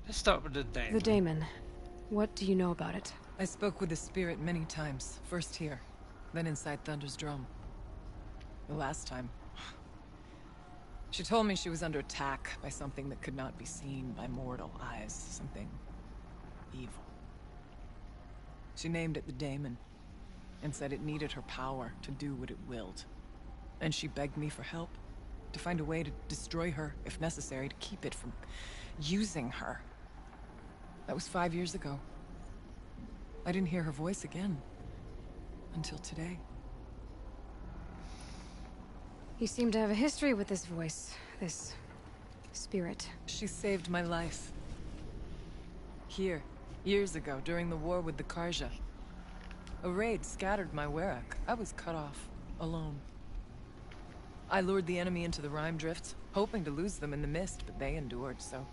let's start with the daemon.
The daemon. What do you know about it?
I spoke with the spirit many times. First here, then inside Thunder's drum. The last time, she told me she was under attack by something that could not be seen by mortal eyes. Something evil. She named it the daemon, and said it needed her power to do what it willed. And she begged me for help, to find a way to destroy her, if necessary, to keep it from using her. That was 5 years ago. I didn't hear her voice again, until today.
You seem to have a history with this voice, this spirit.
She saved my life. Here, years ago, during the war with the Karja. A raid scattered my Ourea. I was cut off, alone. I lured the enemy into the Rime Drifts, hoping to lose them in the mist, but they endured, so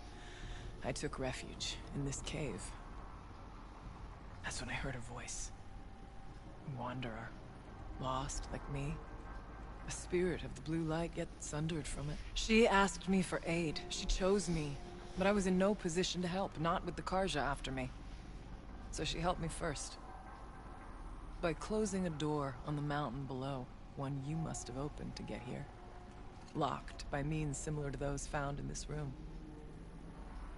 I took refuge in this cave. That's when I heard her voice. A wanderer, lost like me. A spirit of the blue light, yet sundered from it. She asked me for aid. She chose me, but I was in no position to help, not with the Karja after me. So she helped me first. By closing a door on the mountain below, one you must have opened to get here. Locked by means similar to those found in this room.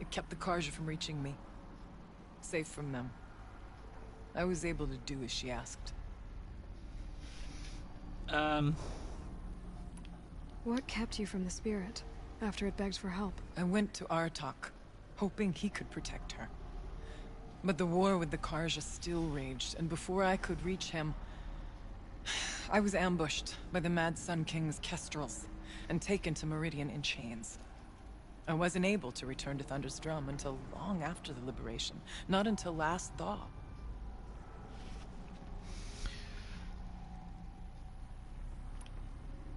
It kept the Karja from reaching me. Safe from them. I was able to do as she asked.
What kept you from the spirit, after it begged for help?
I went to Artok, hoping he could protect her. But the war with the Karja still raged, and before I could reach him, I was ambushed by the Mad Sun King's Kestrels, and taken to Meridian in chains. I wasn't able to return to Thunder's drum until long after the liberation, not until last thaw.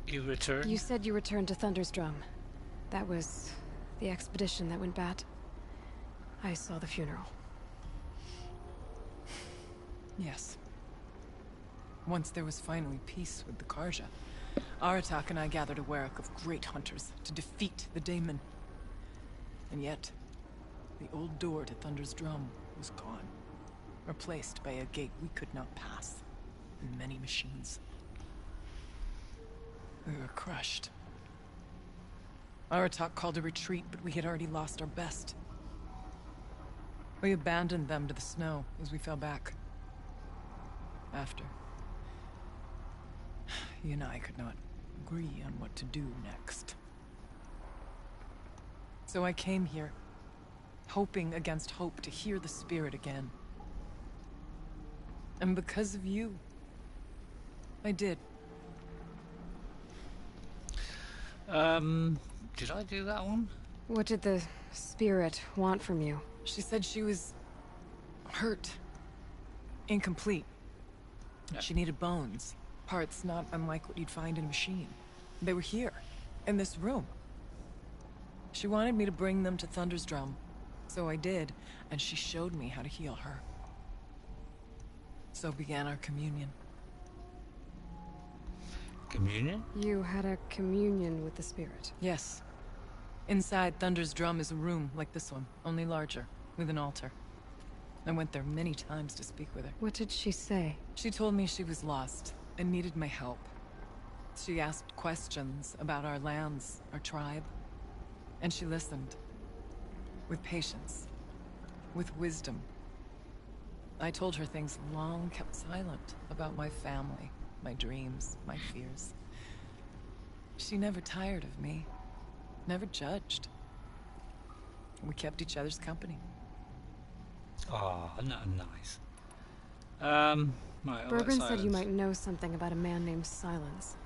You returned?
You said you returned to Thunder's drum. That was the expedition that went bad. I saw the funeral.
Yes. Once there was finally peace with the Karja, Aratak and I gathered a Ourea of great hunters to defeat the daemon. And yet, the old door to Thunder's drum was gone, replaced by a gate we could not pass, and many machines. We were crushed. Aratak called a retreat, but we had already lost our best. We abandoned them to the snow as we fell back. After, you and I could not agree on what to do next. So I came here, hoping against hope to hear the spirit again. And because of you, I did.
Did I do that one?
What did the spirit want from you?
She said she was hurt, incomplete.
Yeah.
She needed bones, parts not unlike what you'd find in a machine. They were here, In this room. She wanted me to bring them to Thunder's Drum. So I did, and she showed me how to heal her. So began our communion.
Communion?
You had a communion with the spirit.
Yes. Inside Thunder's Drum is a room like this one, only larger, with an altar. I went there many times to speak with her.
What did she say?
She told me she was lost and needed my help. She asked questions about our lands, our tribe, and she listened. With patience. With wisdom. I told her things long kept silent about my family, my dreams, my fears. She never tired of me. Never judged. We kept each other's company.
Oh, not nice. Right,
Bergren said you might know something about a man named Silence.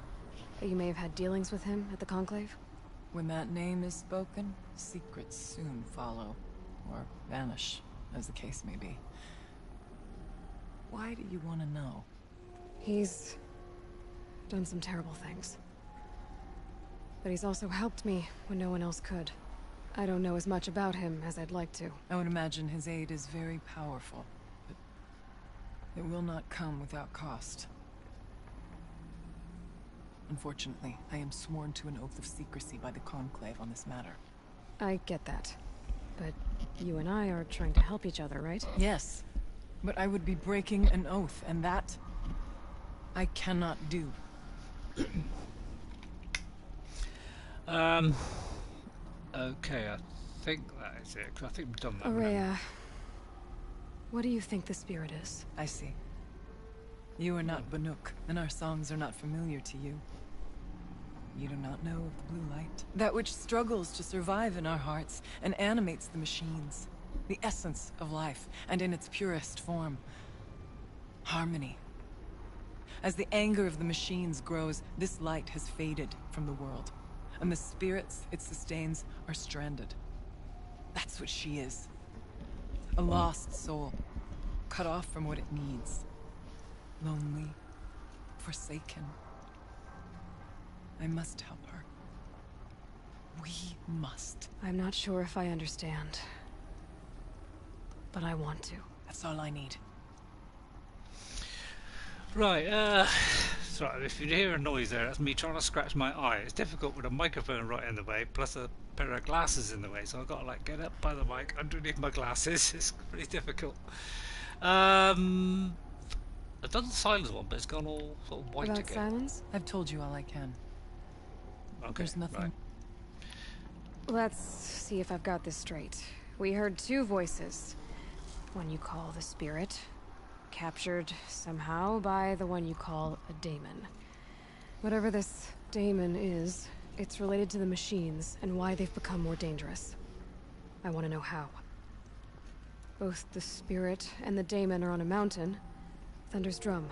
That you may have had dealings with him at the Conclave?
When that name is spoken, secrets soon follow. Or vanish, as the case may be. Why do you want to know?
He's done some terrible things. But he's also helped me when no one else could. I don't know as much about him as I'd like to.
I would imagine his aid is very powerful, but it will not come without cost. Unfortunately, I am sworn to an oath of secrecy by the Conclave on this matter.
I get that. But you and I are trying to help each other, right?
Yes, but I would be breaking an oath, and that I cannot do.
Okay, I think that is it, 'cause I think we've done that.
Ourea, what do you think the spirit is?
I see. You are not Banuk, and our songs are not familiar to you. You do not know of the blue light. That which struggles to survive in our hearts and animates the machines. The essence of life, and in its purest form. Harmony. As the anger of the machines grows, this light has faded from the world. And the spirits it sustains are stranded. That's what she is. A lost soul. Cut off from what it needs. Lonely. Forsaken. I must help her. We must.
I'm not sure if I understand. But I want to.
That's all I need.
Right, sorry, if you hear a noise there, that's me trying to scratch my eye. It's difficult with a microphone right in the way, plus a pair of glasses in the way, so I've got to like get up by the mic underneath my glasses. It's pretty difficult. I've done the silence one, but it's gone all sort of white
About
again.
Silence?
I've told you all I can.
Okay,
There's nothing.
right.
Let's see if I've got this straight. We heard two voices. One you call the spirit, captured somehow by the one you call a daemon. Whatever this daemon is, it's related to the machines and why they've become more dangerous. I want to know how. Both the spirit and the daemon are on a mountain, Thunder's Drum.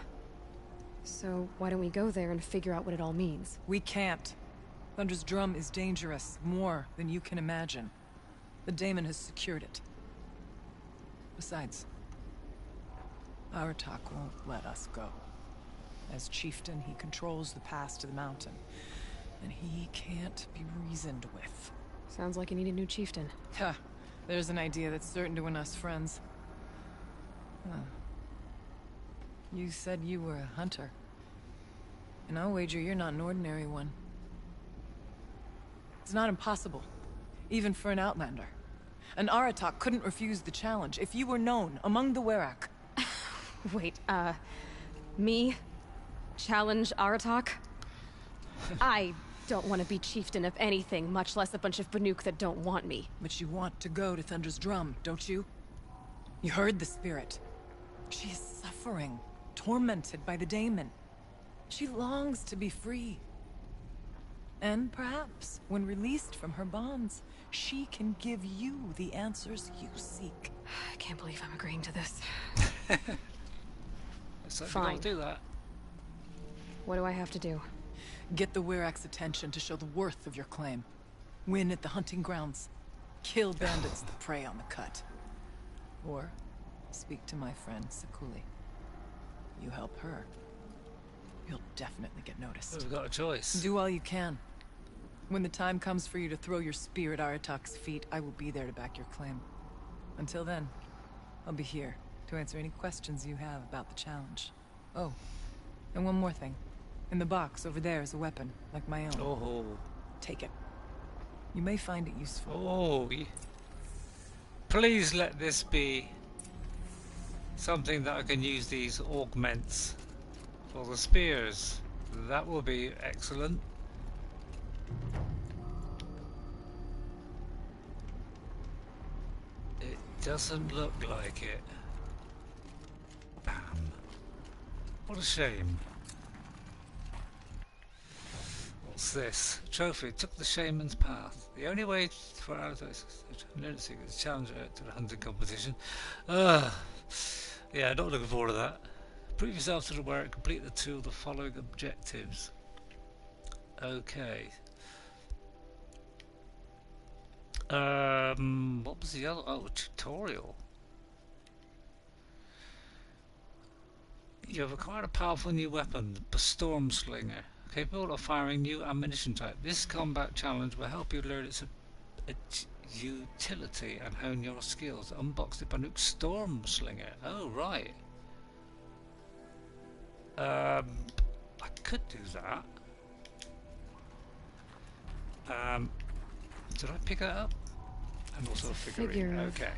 So why don't we go there and figure out what it all means?
We can't. Thunder's Drum is dangerous, more than you can imagine. The daemon has secured it. Besides, Aratak won't let us go. As chieftain, he controls the pass to the mountain, and he can't be reasoned with.
Sounds like you need a new chieftain.
Ha! There's an idea that's certain to win us friends. Huh. You said you were a hunter. And I'll wager you're not an ordinary one. It's not impossible, even for an outlander. An Aratak couldn't refuse the challenge if you were known among the Werak.
Wait, me? Challenge Aratak? I don't want to be chieftain of anything, much less a bunch of Banuk that don't want me.
But you want to go to Thunder's Drum, don't you? You heard the spirit. She is suffering, tormented by the daemon. She longs to be free. And perhaps, when released from her bonds, she can give you the answers you seek.
I can't believe I'm agreeing to this.
So
Fine.
I'll do that.
What do I have to do?
Get the Werak's attention to show the worth of your claim. Win at the hunting grounds. Kill bandits that prey on the cut. Or speak to my friend Sakuli. You help her, you'll definitely get noticed.
We've got a choice.
Do all you can. When the time comes for you to throw your spear at Aratak's feet, I will be there to back your claim. Until then, I'll be here to answer any questions you have about the challenge. Oh, and one more thing. In the box over there is a weapon, like my own.
Oh.
Take it. You may find it useful.
Oh. Please let this be something that I can use these augments for the spears. That will be excellent. It doesn't look like it. Bam. What a shame. What's this? Trophy. Took the shaman's path. The only way for Aratak to challenge her to the hunting competition. Yeah, not looking forward to that. Prove yourself to the work. Complete the following objectives. Okay. What was the other? Oh, tutorial. You have acquired a powerful new weapon, the Storm Slinger, capable of firing new ammunition type. This combat challenge will help you learn its utility and hone your skills. Unbox the Banuk Storm Slinger. Oh, right. I could do that. Did I pick that up? And also a figurine. Okay.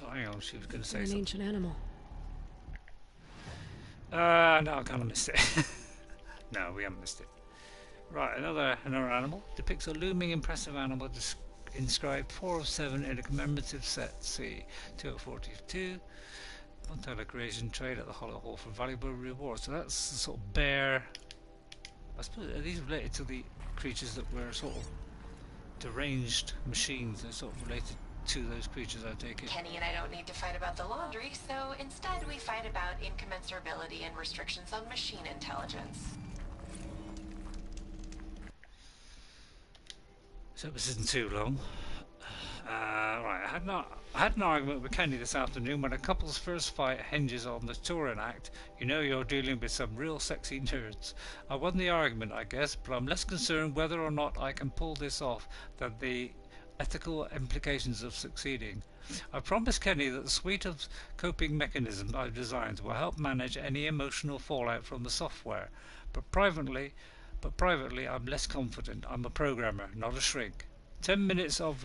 Oh, hang on, she was going to say
An
something.
ancient animal.
No, I kind of missed it. No, we haven't missed it. Right, another animal. Depicts a looming impressive animal inscribed 4 of 7 in a commemorative set. See 2 of 42. Montana creation trade at the Hollow Hall for valuable rewards. So that's the sort of bear. I suppose, are these related to the creatures that were sort of deranged machines? They're sort of related to those creatures, I take it.
Kenny and I don't need to fight about the laundry, so instead we fight about incommensurability and restrictions on machine intelligence.
So this isn't too long. Right, I had an argument with Kenny this afternoon. When a couple's first fight hinges on the Turin Act, you know you're dealing with some real sexy nerds. I won the argument, I guess, but I'm less concerned whether or not I can pull this off than the ethical implications of succeeding. I promised Kenny that the suite of coping mechanisms I've designed will help manage any emotional fallout from the software, but privately I'm less confident. I'm a programmer, not a shrink. 10 minutes of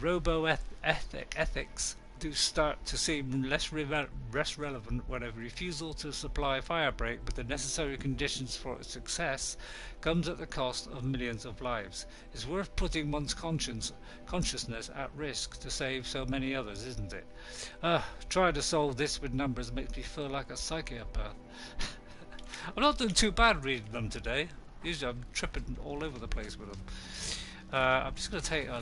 robo-ethics do start to seem less relevant when a refusal to supply Firebreak with the necessary conditions for its success comes at the cost of millions of lives. It's worth putting one's consciousness at risk to save so many others, isn't it? Trying to solve this with numbers makes me feel like a psychopath. I'm not doing too bad reading them today. Usually I'm tripping all over the place with them. I'm just going to take a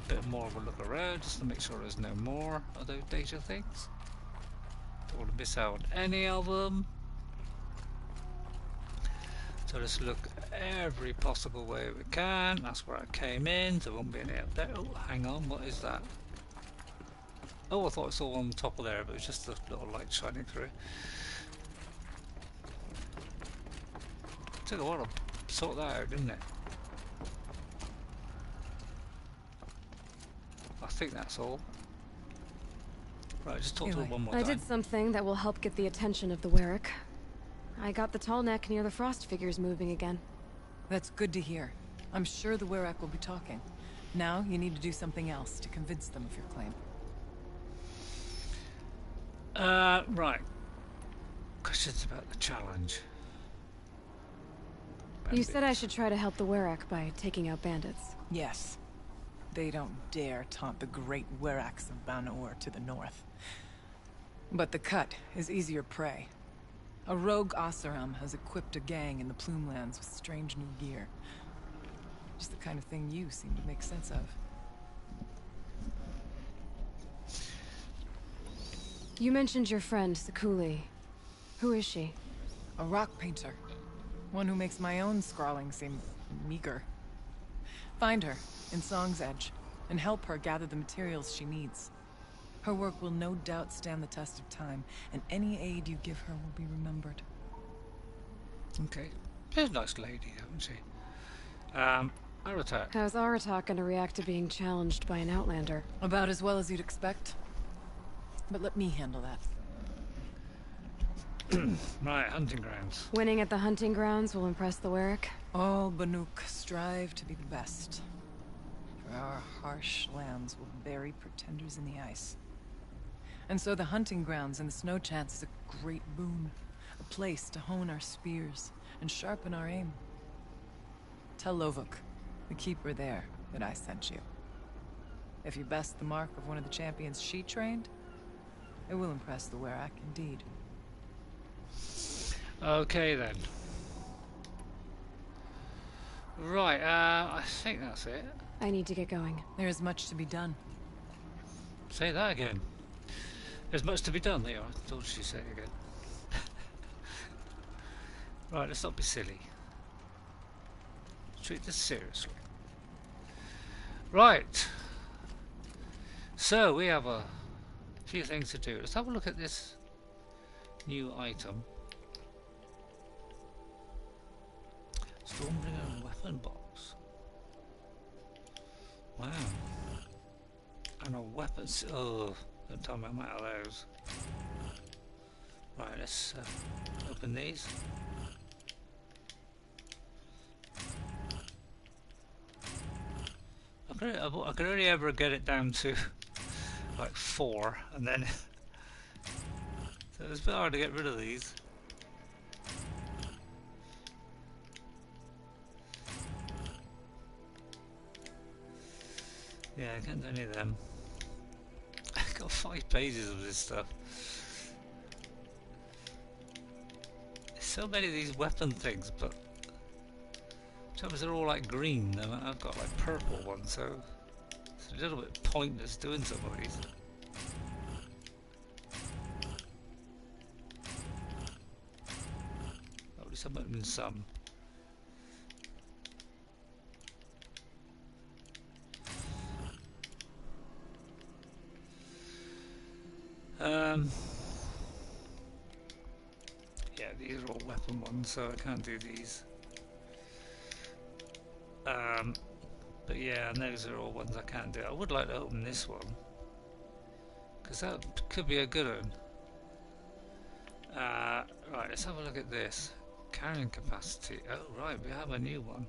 bit more of a look around just to make sure there's no more of those data things. Don't want to miss out on any of them. So let's look every possible way we can. That's where I came in. There won't be any up there. Oh, hang on, what is that? Oh, I thought I saw one on top of there, but it was just a little light shining through. Took a while to sort that out, didn't it? I think that's all. Right, just talk to her one more time.
I did something that will help get the attention of the Warwick. I got the tall neck near the frost figures moving again.
That's good to hear. I'm sure the Werak will be talking. Now, you need to do something else to convince them of your claim.
Right. Questions about the challenge.
You said I should try to help the Werak by taking out bandits.
Yes. They don't dare taunt the great Weraks of Banor to the north. But the Cut is easier prey. A rogue Oseram has equipped a gang in the Plumelands with strange new gear. Just the kind of thing you seem to make sense of.
You mentioned your friend, Sekuli. Who is she?
A rock painter. One who makes my own scrawling seem meager. Find her in Song's Edge and help her gather the materials she needs. Her work will no doubt stand the test of time, and any aid you give her will be remembered.
Okay. She's a nice lady, isn't she? Aratak.
How's Aratak gonna react to being challenged by an outlander?
About as well as you'd expect. But let me handle that.
Right, hunting grounds.
Winning at the hunting grounds will impress the Warwick.
All Banuk strive to be the best. For our harsh lands will bury pretenders in the ice. And so the hunting grounds and the snow chance is a great boon. A place to hone our spears and sharpen our aim. Tell Lovuk, the keeper there, that I sent you. If you best the mark of one of the champions she trained, it will impress the Werak indeed.
Okay then. Right, I think that's it.
I need to get going.
There is much to be done.
Say that again. There's much to be done there. I told you to say it again. Right, let's not be silly. Treat this seriously. Right. So we have a few things to do. Let's have a look at this new item. Stormbringer weapon box. Wow. And a weapon. Oh, don't tell me I'm out of those. Right, let's open these. I could only ever get it down to like 4, and then so it's a bit hard to get rid of these. Yeah, I can't do any of them. I've got 5 pages of this stuff. There's so many of these weapon things, but trouble is they're all like green, and I've got like purple ones, so it's a little bit pointless doing some of these. At least I'm opening some. Yeah, these are all weapon ones, so I can't do these. But yeah, and those are all ones I can't do. I would like to open this one, because that could be a good one. Right, let's have a look at this. Carrying capacity. Oh right, we have a new one.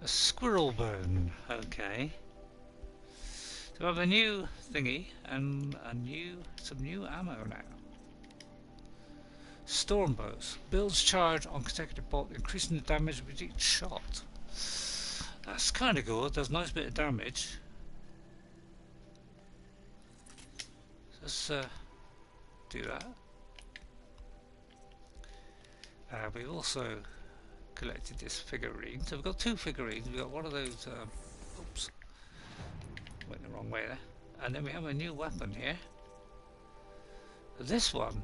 A squirrel bone. Okay. So we have a new thingy and some new ammo now. Storm bows. Builds charge on consecutive bolt, increasing the damage with each shot. That's kind of good. Does a nice bit of damage. So let's do that. We've also collected this figurine. So we've got 2 figurines. We've got one of those. Oops, went the wrong way there. And then we have a new weapon here. This one.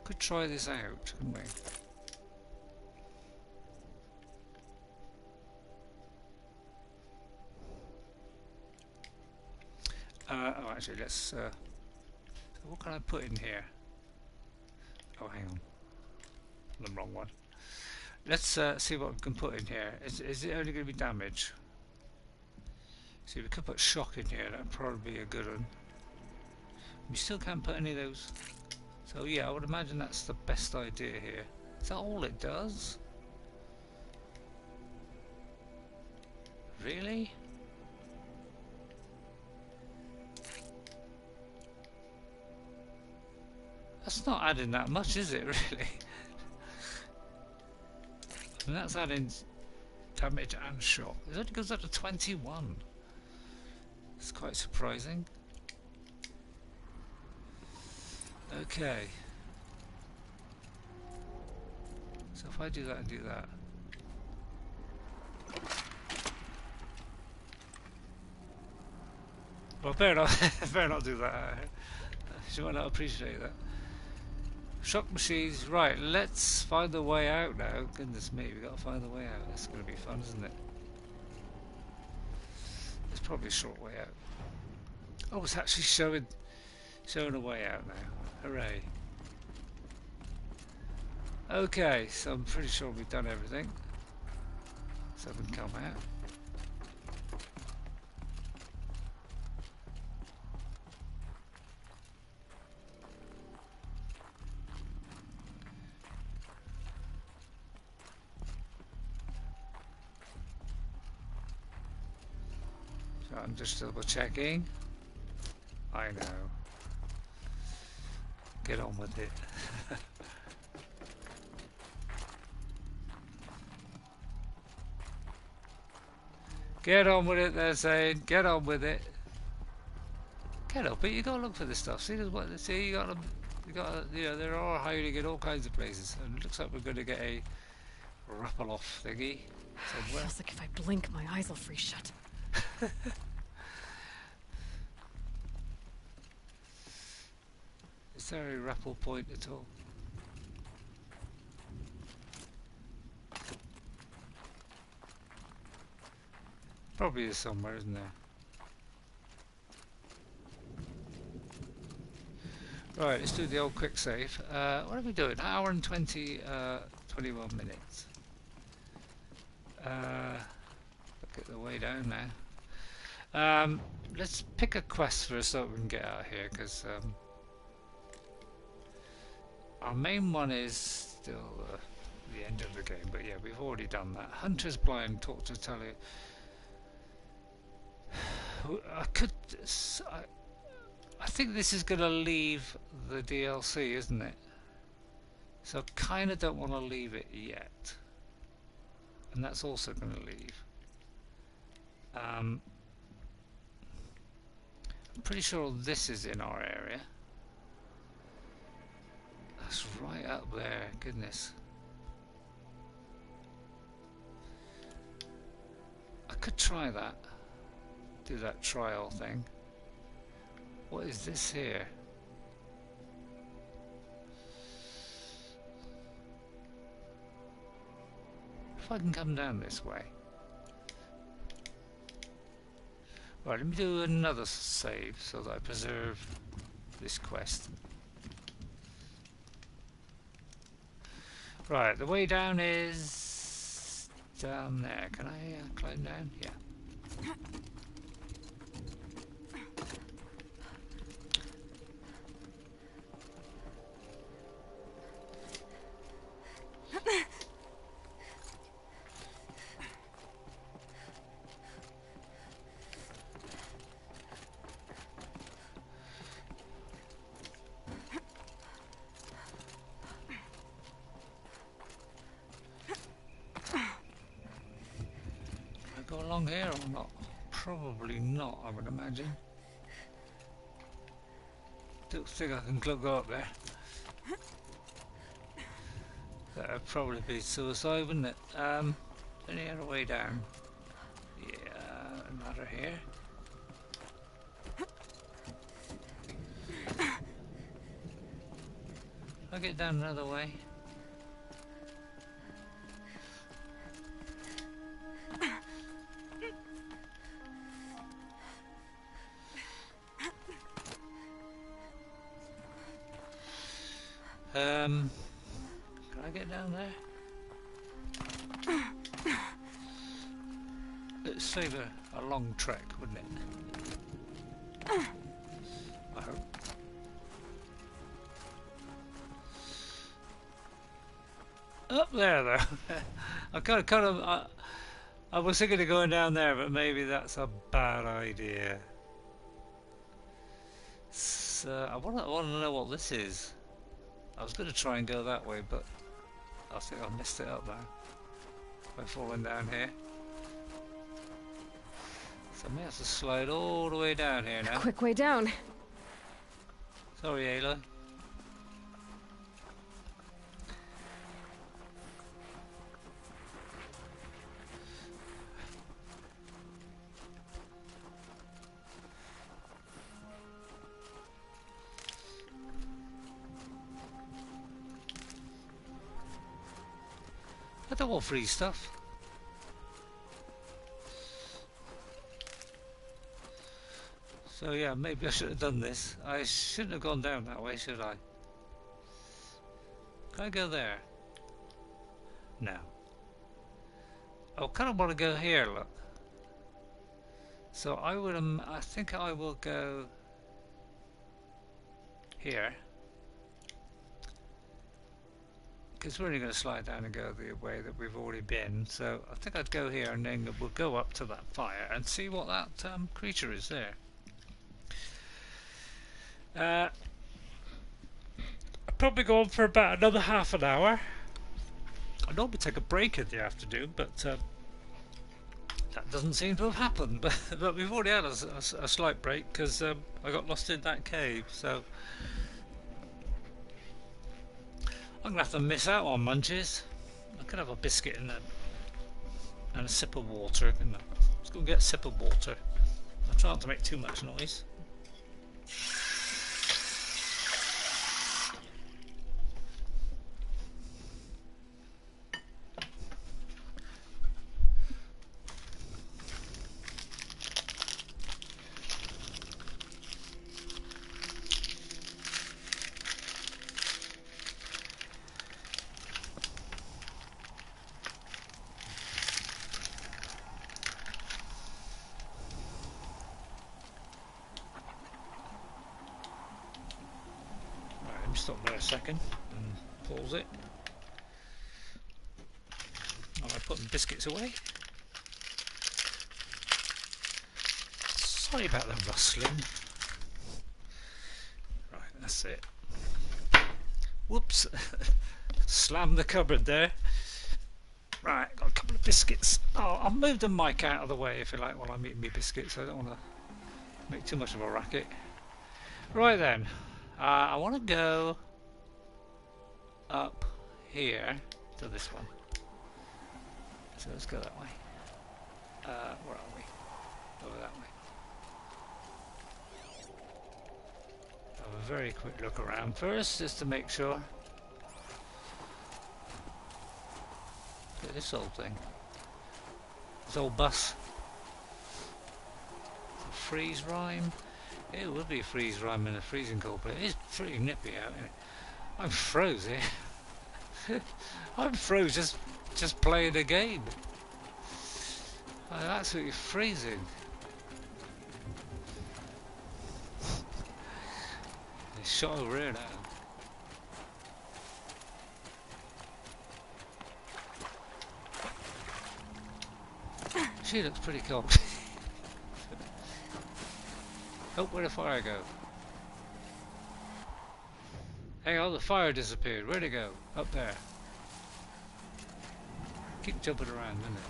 Could try this out, couldn't we? Oh, actually, let's. So what can I put in here? Oh, hang on, the wrong one. Let's see what we can put in here. Is it only going to be damage? See, we could put shock in here. That'd probably be a good one. We still can't put any of those. So yeah, I would imagine that's the best idea here. Is that all it does? Really? That's not adding that much, is it, really? And that's adding damage and shock. It only goes up to 21. It's quite surprising. Okay. So if I do that and do that. Well, better not do that. She might not appreciate that. Shock machines, right, let's find the way out now. Goodness me, we gotta find the way out. That's gonna be fun, isn't it? There's probably a short way out. Oh, it's actually showing Showing a way out now. Hooray. Okay, so I'm pretty sure we've done everything. So we can come out. So I'm just double checking. I know. Get on with it. Get on with it, they're saying. Get on with it. Get up, but you gotta look for this stuff. See, there's what. See, you gotta. You know, they're all hiding in all kinds of places, and it looks like we're gonna get a rappel off thingy somewhere.
Feels like if I blink, my eyes will freeze shut.
Is there a rappel point at all? Probably is somewhere, isn't there? Right, let's do the old quick save. What are we doing? An hour and 21 minutes. Look at the way down now. Let's pick a quest first so we can get out of here, because our main one is still the end of the game, but yeah, we've already done that. Hunter's Blind, talk to Talia. I think this is going to leave the DLC, isn't it? So I kind of don't want to leave it yet. And that's also going to leave. I'm pretty sure this is in our area. That's right up there, goodness. I could try that. Do that trial thing. What is this here? If I can come down this way. Right, let me do another save so that I preserve this quest. Right, the way down is down there. Can I climb down? Yeah. Go along here or not? Probably not, I would imagine. Don't think I can go up there. That would probably be suicide, wouldn't it? Any other way down? Yeah, another here. I'll get down another way. Can I get down there? It'd save a long trek, wouldn't it? I hope. Up there, though. I was thinking of going down there, but maybe that's a bad idea. So I want to know what this is. I was going to try and go that way, but I think I messed it up now by falling down here. So I may have to slide all the way down here now.
Quick way down.
Sorry, Ayla. I don't want free stuff. So yeah, maybe I should have done this. I shouldn't have gone down that way, should I? Can I go there? No. I kind of want to go here, look. So I would, I think I will go here. Because we're only going to slide down and go the way that we've already been. So I think I'd go here and then we'll go up to that fire and see what that creature is there. I'll probably go on for about another half an hour. I'd normally take a break in the afternoon, but that doesn't seem to have happened. But we've already had a slight break because I got lost in that cave. So I'm going to have to miss out on munches. I could have a biscuit and a sip of water. Let's go and get a sip of water. I'll try not to make too much noise. Stop there a second and pause it. Am I putting biscuits away? Sorry about the rustling. Right, that's it. Whoops! Slammed the cupboard there. Right, got a couple of biscuits. Oh, I'll move the mic out of the way if you like while I'm eating my biscuits. I don't want to make too much of a racket. Right then. I want to go up here to this one. So let's go that way. Where are we? Over that way. Have a very quick look around first, just to make sure. Look at this old thing. This old bus. It's a freeze rhyme. It would be a freeze rhyme in a freezing cold, but it is pretty nippy out, isn't it? I'm froze here. I'm froze just playing a game. I'm absolutely freezing. It's shot over here now. She looks pretty cold. Oh, where'd the fire go? Hang on, the fire disappeared. Where'd it go? Up there. Keep jumping around, doesn't it?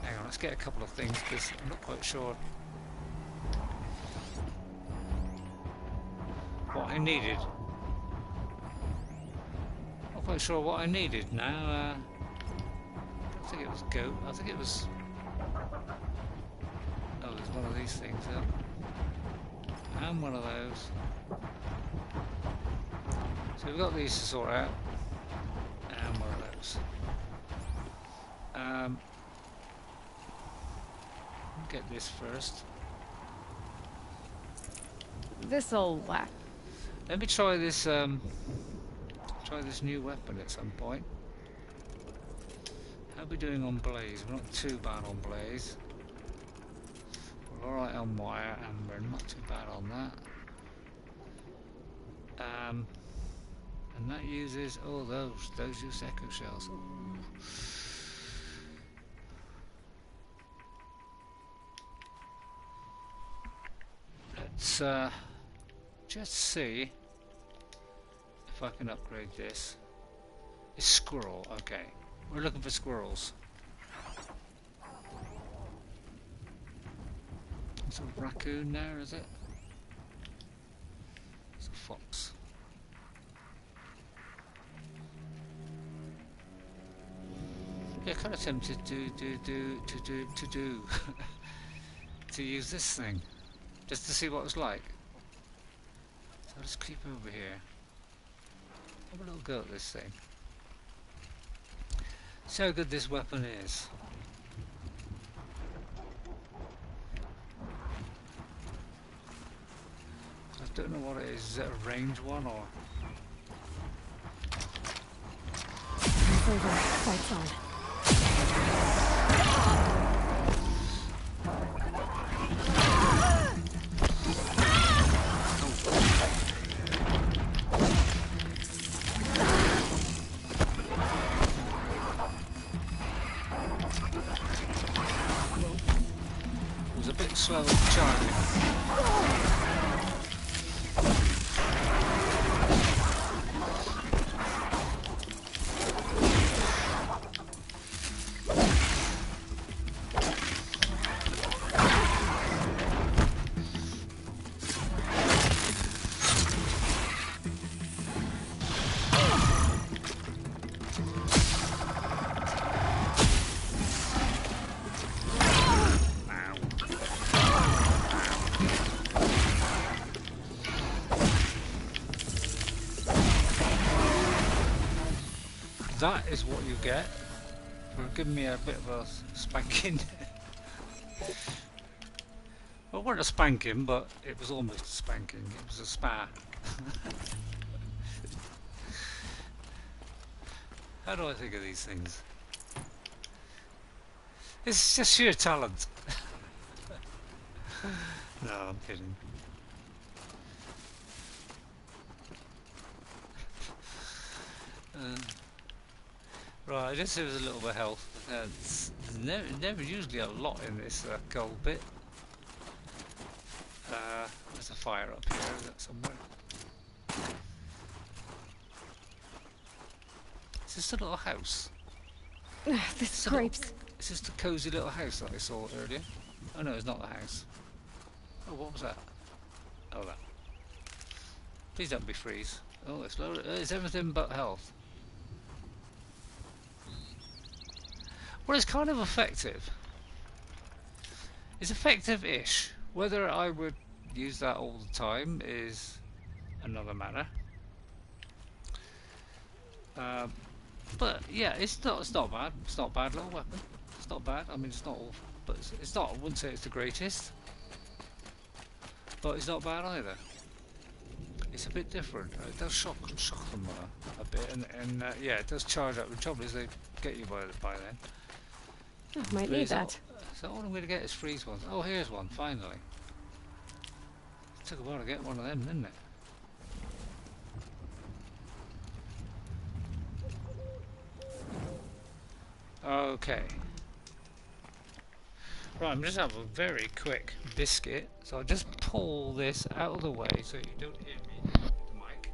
Hang on, let's get a couple of things because I'm not quite sure what I needed. Not quite sure what I needed now. I think it was goat. I think it was. Oh, there's one of these things there. And one of those. So we've got these to sort out. And one of those. Get this first.
This'll laugh.
Let me try this. Try this new weapon at some point. How are we doing on blaze? We're not too bad on blaze. We're alright on wire, and we're not too bad on that. And that uses those use echo shells. Ooh. Let's just see if I can upgrade this. It's squirrel, okay. We're looking for squirrels. It's a raccoon there, is it? It's a fox. Yeah, kind of tempted to use this thing, just to see what it's like. So let's creep over here. Have a little go at this thing. See how good this weapon is. I don't know what it is. Is it a range one or?
It's over. Fight's on.
It was a bit slow charging. That is what you get for giving me a bit of a spanking. Well, it wasn't a spanking, but it was almost a spanking. It was a spa. How do I think of these things? It's just sheer talent. No, I'm kidding. Right, I just there's a little bit of health. There's never usually a lot in this gold bit. There's a fire up here, is that somewhere? Is this a little house?
This scrapes.
Is this the cosy little house that I saw earlier? Oh no, it's not the house. Oh, what was that? Oh, that. Please don't be freeze. Oh, it's loaded. It's everything but health. Well, it's kind of effective. It's effective-ish. Whether I would use that all the time is another matter. But yeah, it's not bad. It's not a bad little weapon. It's not bad. I mean, it's not awful, but it's not. I wouldn't say it's the greatest, but it's not bad either. It's a bit different. It does shock them a bit, and yeah, it does charge up. The trouble is they get you by then.
Oh, might need that.
So all I'm going to get is freeze ones. Oh, here's one, finally. It took a while to get one of them, didn't it? Okay. Right, I'm just having a very quick biscuit. So I'll just pull this out of the way so you don't hear me. The mic.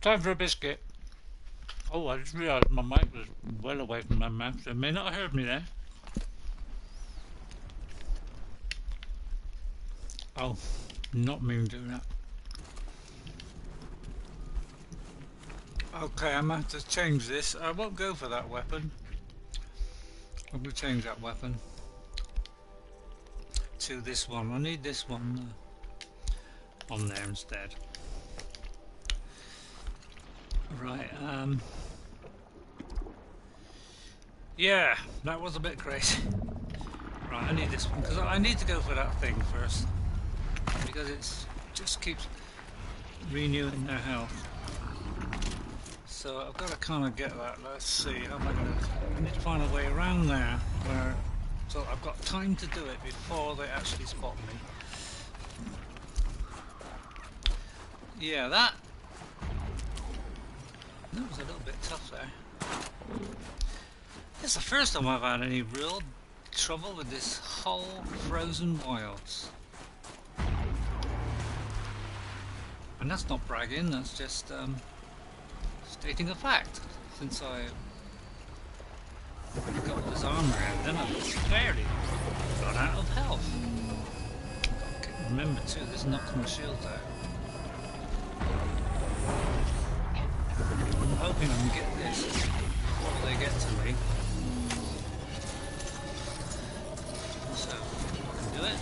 Time for a biscuit. Oh, I just realised my mic was well away from my mouth. They may not have heard me there. Oh, not mean to do that. Okay, I'm going to have to change this. I won't go for that weapon. I'm going to change that weapon to this one. I need this one on there instead. Right, yeah, that was a bit crazy. Right, I need this one, because I need to go for that thing first. Because it just keeps renewing their health. So I've got to kind of get that. Let's see, how am I going to... I need to find a way around there, where... So I've got time to do it before they actually spot me. Yeah, that was a little bit tough there. It's the first time I've had any real trouble with this whole frozen wilds. And that's not bragging, that's just stating a fact. Since I got all this armor out, then I've fairly run out of health. Remember too, this knocks my shields out. I'm hoping I can get this before they get to me. So, I can do it.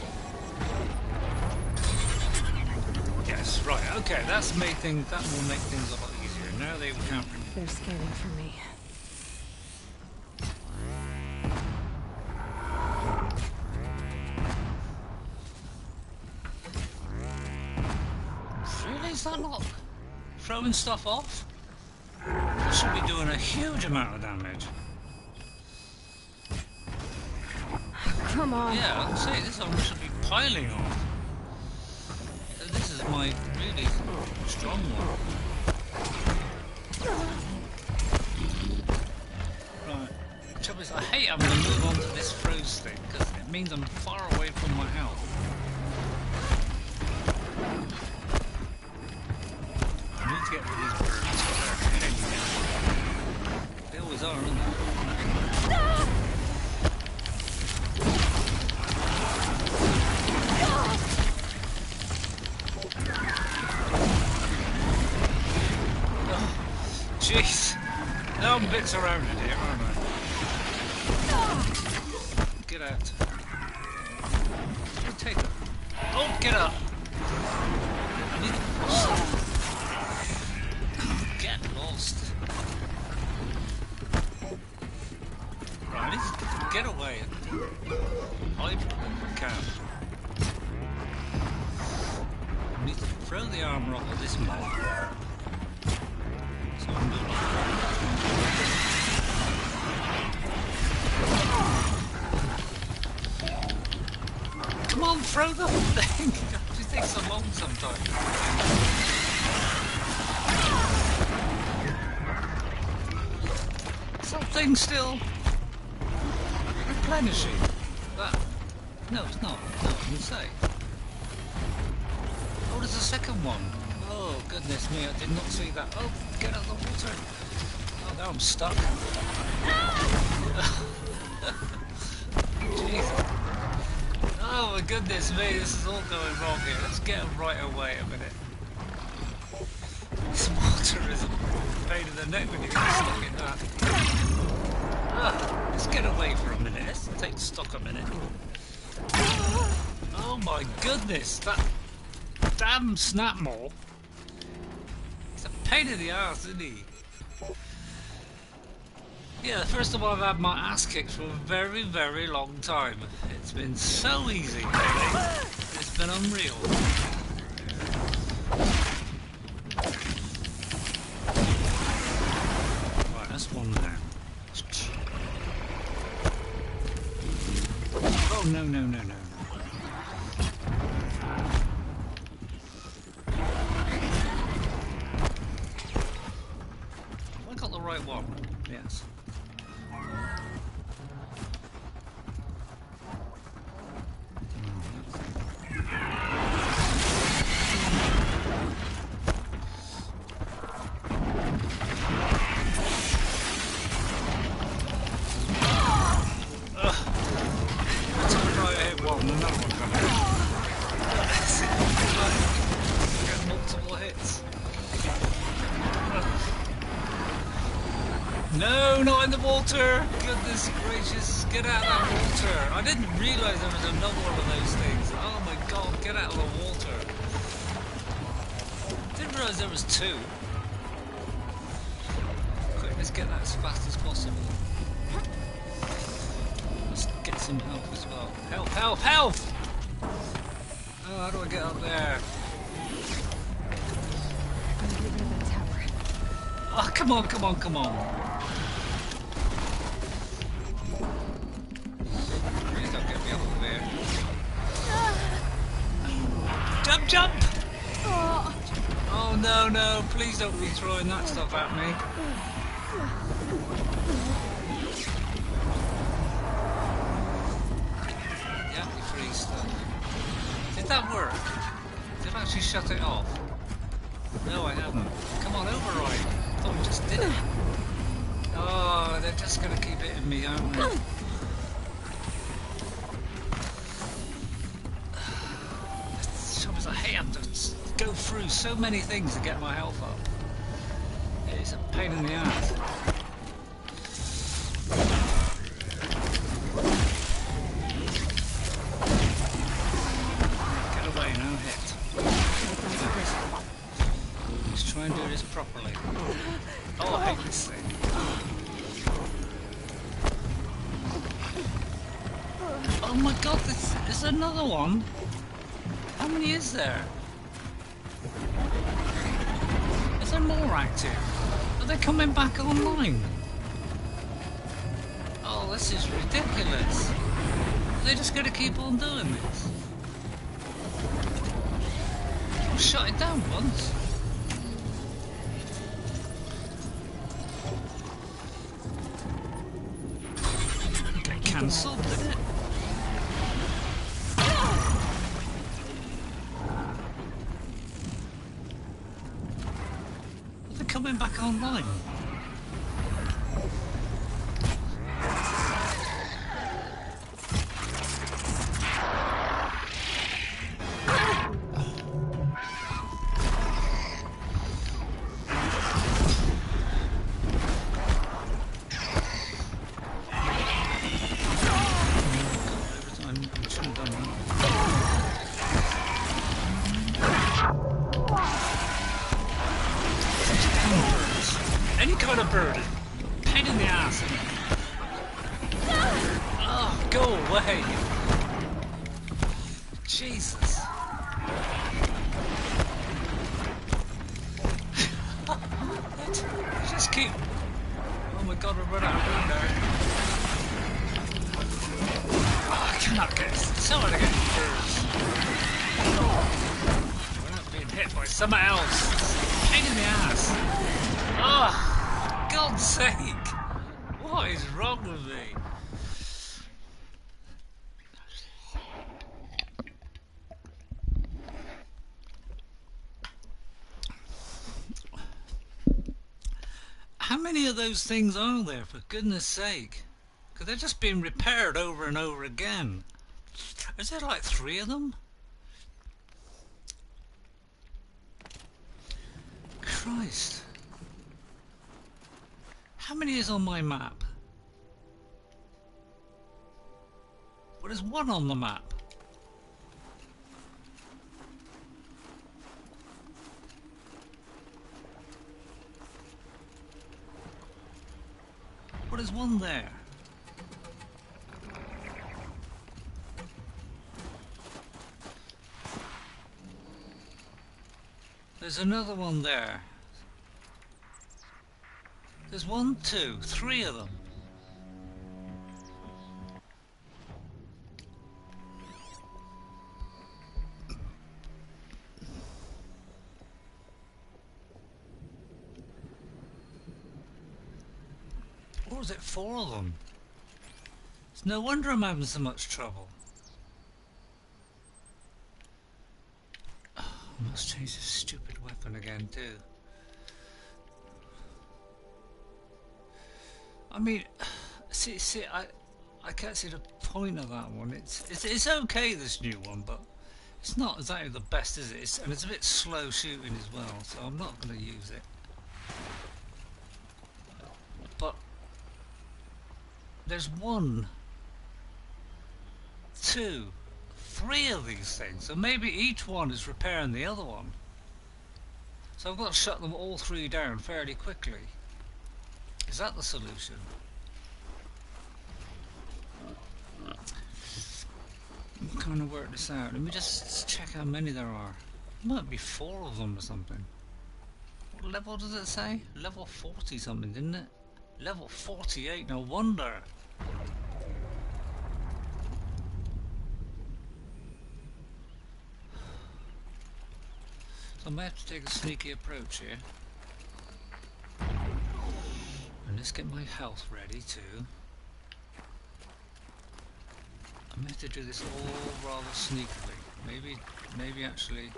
Yes, right, okay, that will make things a lot easier. Now they can't...
They're scanning for me.
Really? Is that not throwing stuff off? That should be doing a huge amount of damage.
Come on.
Yeah, I'd say this armor should be piling off. This is my really strong one. Right. Trouble is, I hate having to move on to this froze thing because it means I'm far away from my health. I need to get rid of these birds. They're hanging out. They always are, aren't they? Jeez, now I'm a bit surrounded here, aren't I? Get out. Take it. Oh, get up! I need to... Get lost. Right, I need to get away and hide if I can. I need to throw the armor off of this mob. Come on, throw the thing! It takes so long sometimes. Something still replenishing. That. No, it's not. No, I can say. Oh, there's a second one. Oh, goodness me, I did not see that. Oh, get out of the water. Oh, now I'm stuck. Jeez. Oh, my goodness me, this is all going wrong here. Let's get right away a minute. This water is a pain in the neck when you get stuck in that. Let's get away for a minute. Let's take stock a minute. Oh my goodness, that damn snapmaw. He's a pain in the ass, isn't he? Yeah, the first time I've had my ass kicked for a very, very long time. It's been so easy lately. It's been unreal. Right, that's one down. Oh, no, no, no, no. Have I got the right one? Yes. no, not in the water! Goodness gracious, get out of that water! I didn't realise there was another one of those things. Oh my god, get out of the water! Didn't realise there was two. Quick, let's get that as fast as possible. Let's get some help as well. Help, help, help! Oh, how do I get up there?
I'm gonna get rid of that tower.
Oh, come on, come on, come on. Please don't get me up there. Jump, jump! Oh no, no, please don't be throwing that stuff at me. Yeah, you freeze stuff. Did that work? Did I actually shut it off? No, I haven't. Come on, override. I thought we just did it. Oh, they're just going to keep hitting me, aren't they? Sometimes I have to go through so many things to get my health up. It's a pain in the ass. Get away, no hit. Let's try and do this properly. Oh, I hate this thing. Oh my god, there's another one. How many is there? Is there more active? Are they coming back online? Oh, this is ridiculous. Are they just going to keep on doing this? I'll shut it down once. Get cancelled, did it? Coming back online. Any kind of bird. Pain in the ass. Oh, go away. Jesus. Just keep... Oh my god, we're running out of room there. Oh, I cannot get... It's so hard to get birds. We're not being hit by someone else. Pain in the ass. Oh. God's sake! What is wrong with me? How many of those things are there, for goodness sake? Because they're just being repaired over and over again. Is there like 3 of them? Christ. How many is on my map? Well, there's 1 on the map. Well, there's 1 there. There's another one there. There's 1, 2, 3 of them. Or is it 4 of them? It's no wonder I'm having so much trouble. Oh, I must change this stupid weapon again too. I mean, see, I can't see the point of that one. It's okay, this new one, but it's not exactly the best, is it? And it's a bit slow shooting as well, so I'm not going to use it. But there's one, two, three of these things, so maybe each one is repairing the other one. So I've got to shut them all three down fairly quickly. Is that the solution? I'm trying to work this out. Let me just check how many there are. Might be 4 of them or something. What level does it say? Level 40 something, didn't it? Level 48, no wonder. So I may have to take a sneaky approach here. And let's get my health ready too. I may have to do this all rather sneakily. Maybe actually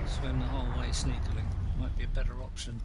swim the whole way sneakily. Might be a better option.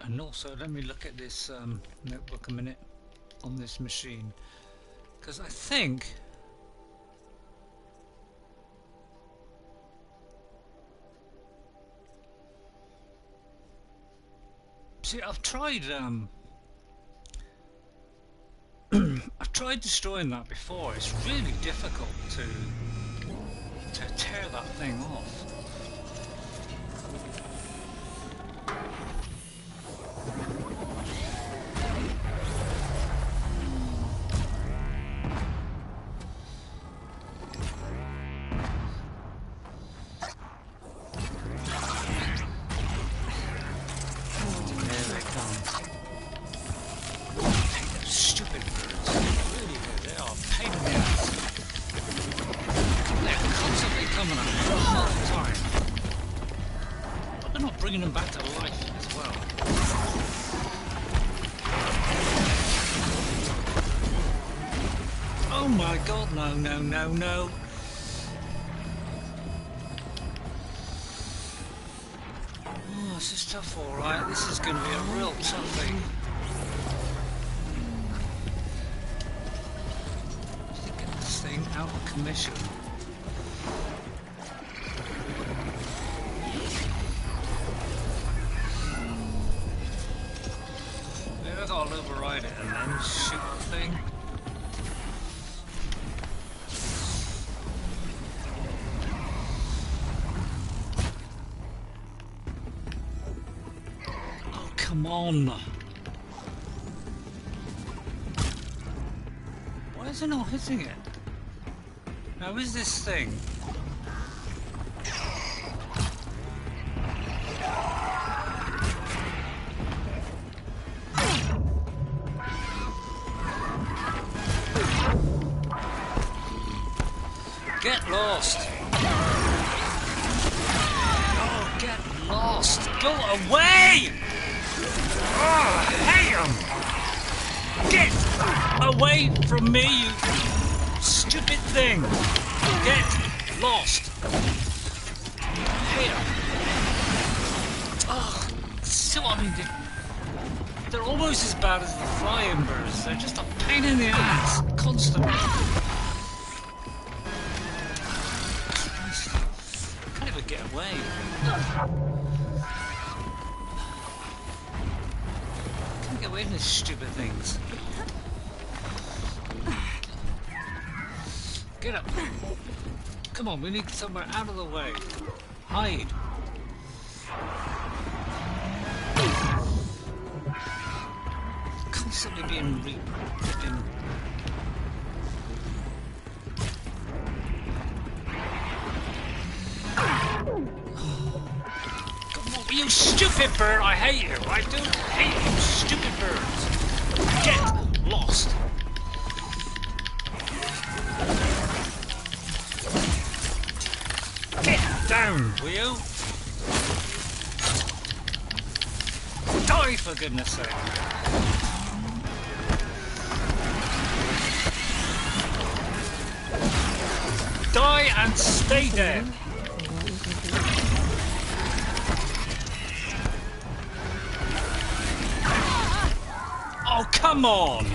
And also, let me look at this notebook a minute on this machine, because I think I've tried I've tried destroying that before. It's really difficult to tear that thing off. Bringing them back to life as well. Oh my god, no, no, no, no. Oh, this is tough, alright. This is going to be a real toughie. Just to get this thing out of commission. I'll override it and then shoot the thing. Oh, come on. Why is it not hitting it? Now, is this thing? Get lost! Oh, get lost! Go away! Oh, hate 'em! Get away from me, you stupid thing! Get lost! Hate 'em! Oh, so I mean, they're almost as bad as the flying birds. They're just a pain in the ass, constantly. Get away. Can't get away from these stupid things. Get up. Come on, we need somewhere out of the way. Hide. Constantly being ripping. You stupid bird! I hate you! I do hate you, stupid birds! Get lost! Get down, will you? Die, for goodness sake! Die and stay dead. Oh, come on!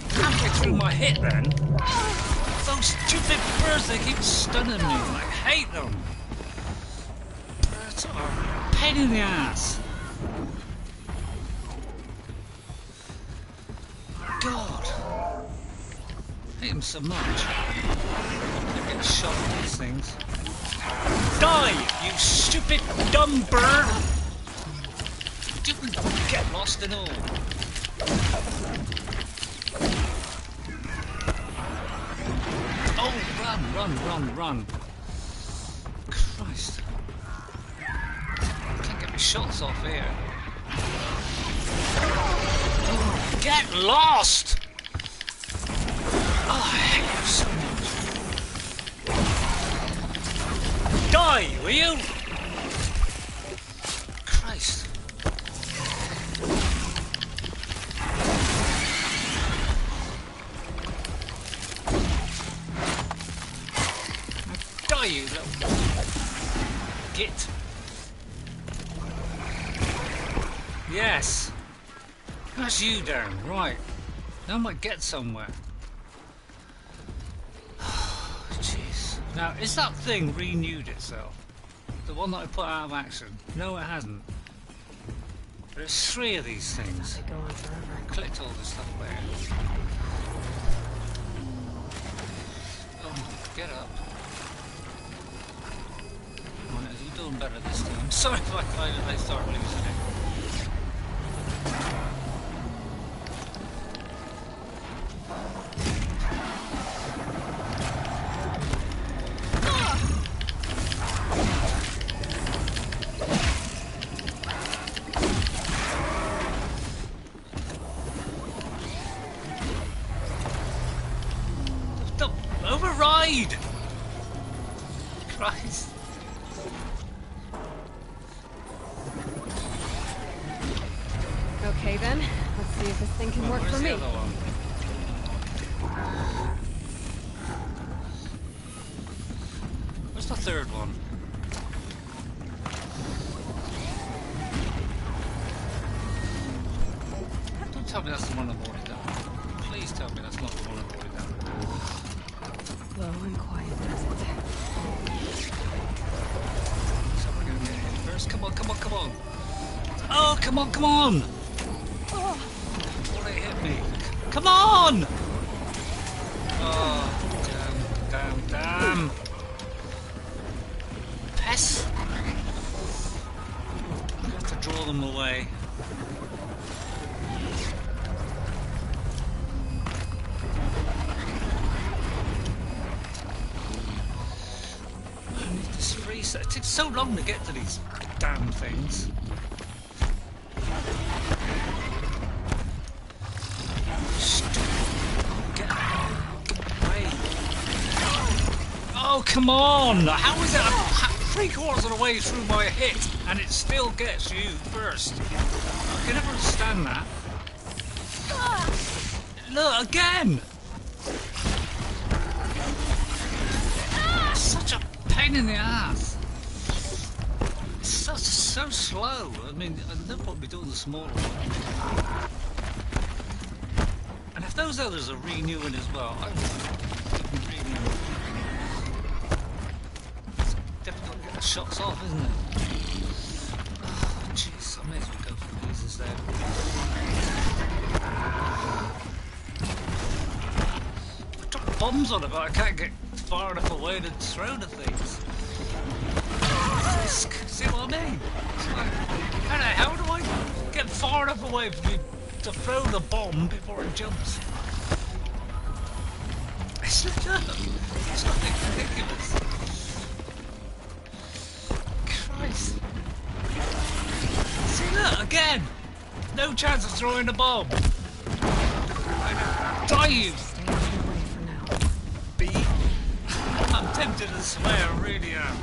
Halfway through my hit then. Those stupid birds, they keep stunning me. I hate them. Birds are a pain in the ass. God. I hate them so much. I get a shot at these things. Die, you stupid dumb bird! You get lost and all. Oh, run. Christ. Can't get my shots off here. Oh, get lost! Oh, I hate you so much. Die, will you? Christ. Die, you little git. Yes. That's you, Darren. Right. Now I might get somewhere. Jeez. Now, is that thing renewed itself? The one that I put out of action? No, it hasn't. There's 3 of these things.
Going forever.
I clicked all this stuff there. Oh, get up. Right, you're doing better this time. Sorry if I find that they start losing it. Override! Christ.
Okay then, let's see if this thing can work for me.
The other one? Where's the 3rd one? Don't tell me that's the one I've already done. Please tell me that's not the one I've already done.
Slow and quiet does it.
So we're gonna get hit first. Come on. Oh, come on!
Oh.
Before they hit me. Come on! Oh, damn. Pests! I have to draw them away. It takes so long to get to these damn things. Get away. Oh, come on! How is it 3/4 of the way through my hit and it still gets you first? I can never understand that. Look, again! It's such a pain in the ass. So slow. I mean, they'll probably doing the smaller one. And if those others are renewing as well, I would renew. It's difficult to get the shots off, isn't it? Oh, jeez, I may as well go for these instead. I drop bombs on it, but I can't get far enough away to throw the things. See what I mean? It's like, how do I get far enough away from you to throw the bomb before it jumps? It's nothing ridiculous. Christ. See, look, again! No chance of throwing the bomb. Die you!
Stay out of the way for now.
B. I'm tempted to swear, I really am.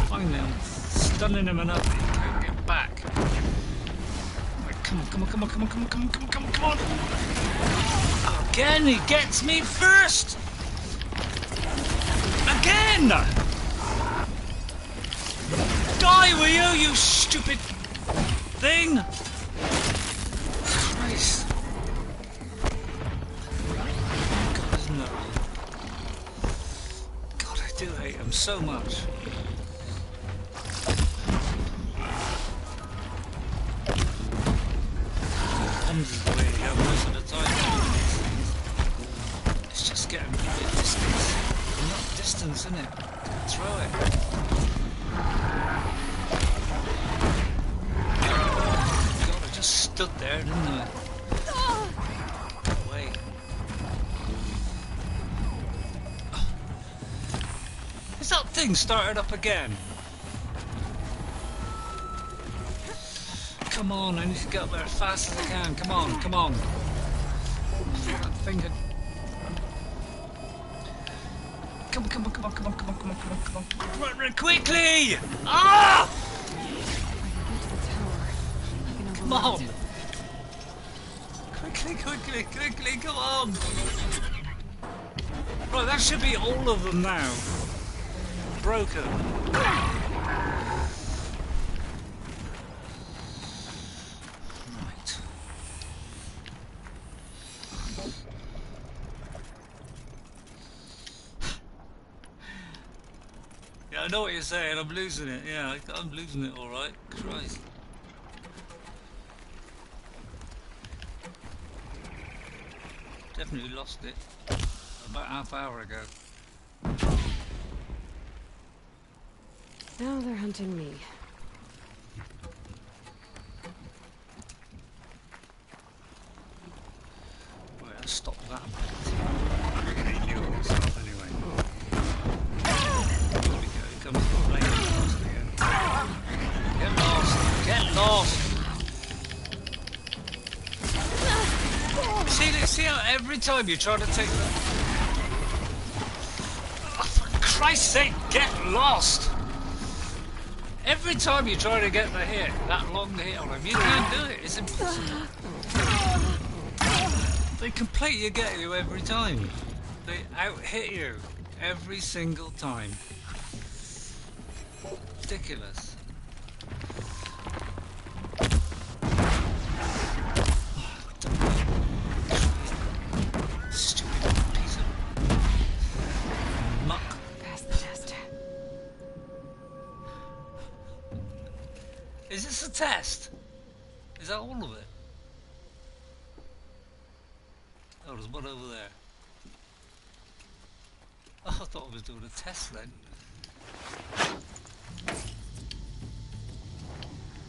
Finally, I'm stunning him enough that he can't get back. Right, come on. Oh, Again, he gets me first! Again! Die with you, you stupid thing! Christ. God, isn't that... God, I do hate him so much. Bombs is the way to go most of the time. It's just getting a bit distance. Enough distance, isn't it? Throw it. God, I just stood there, didn't I? Wait. Is that thing started up again? Come on, I need to get up there as fast as I can. Come on, come on. That thing had... Come on, come on, come on, come on, come on, come on, come on, come on. Run, run, quickly! Ah! Come on! Quickly, quickly, quickly, come on! Right, that should be all of them now. Broken. I know what you're saying, I'm losing it, yeah, I'm losing it alright, Christ. Definitely lost it, about half hour ago.
Now they're hunting me.
Wait, let's stop that. We're gonna heal ourselves anyway. Comes the flame lost again. Get lost! Get lost! See how every time you try to take the... Oh, for Christ's sake, get lost! Every time you try to get the hit, that long hit on him, you can't do it, it's impossible. They completely get you every time. They out-hit you every single time. Ridiculous. Stupid piece of muck.
Pass the test.
Is this a test? Is that all of it? Oh, there's one over there. Oh, I thought I was doing a test then.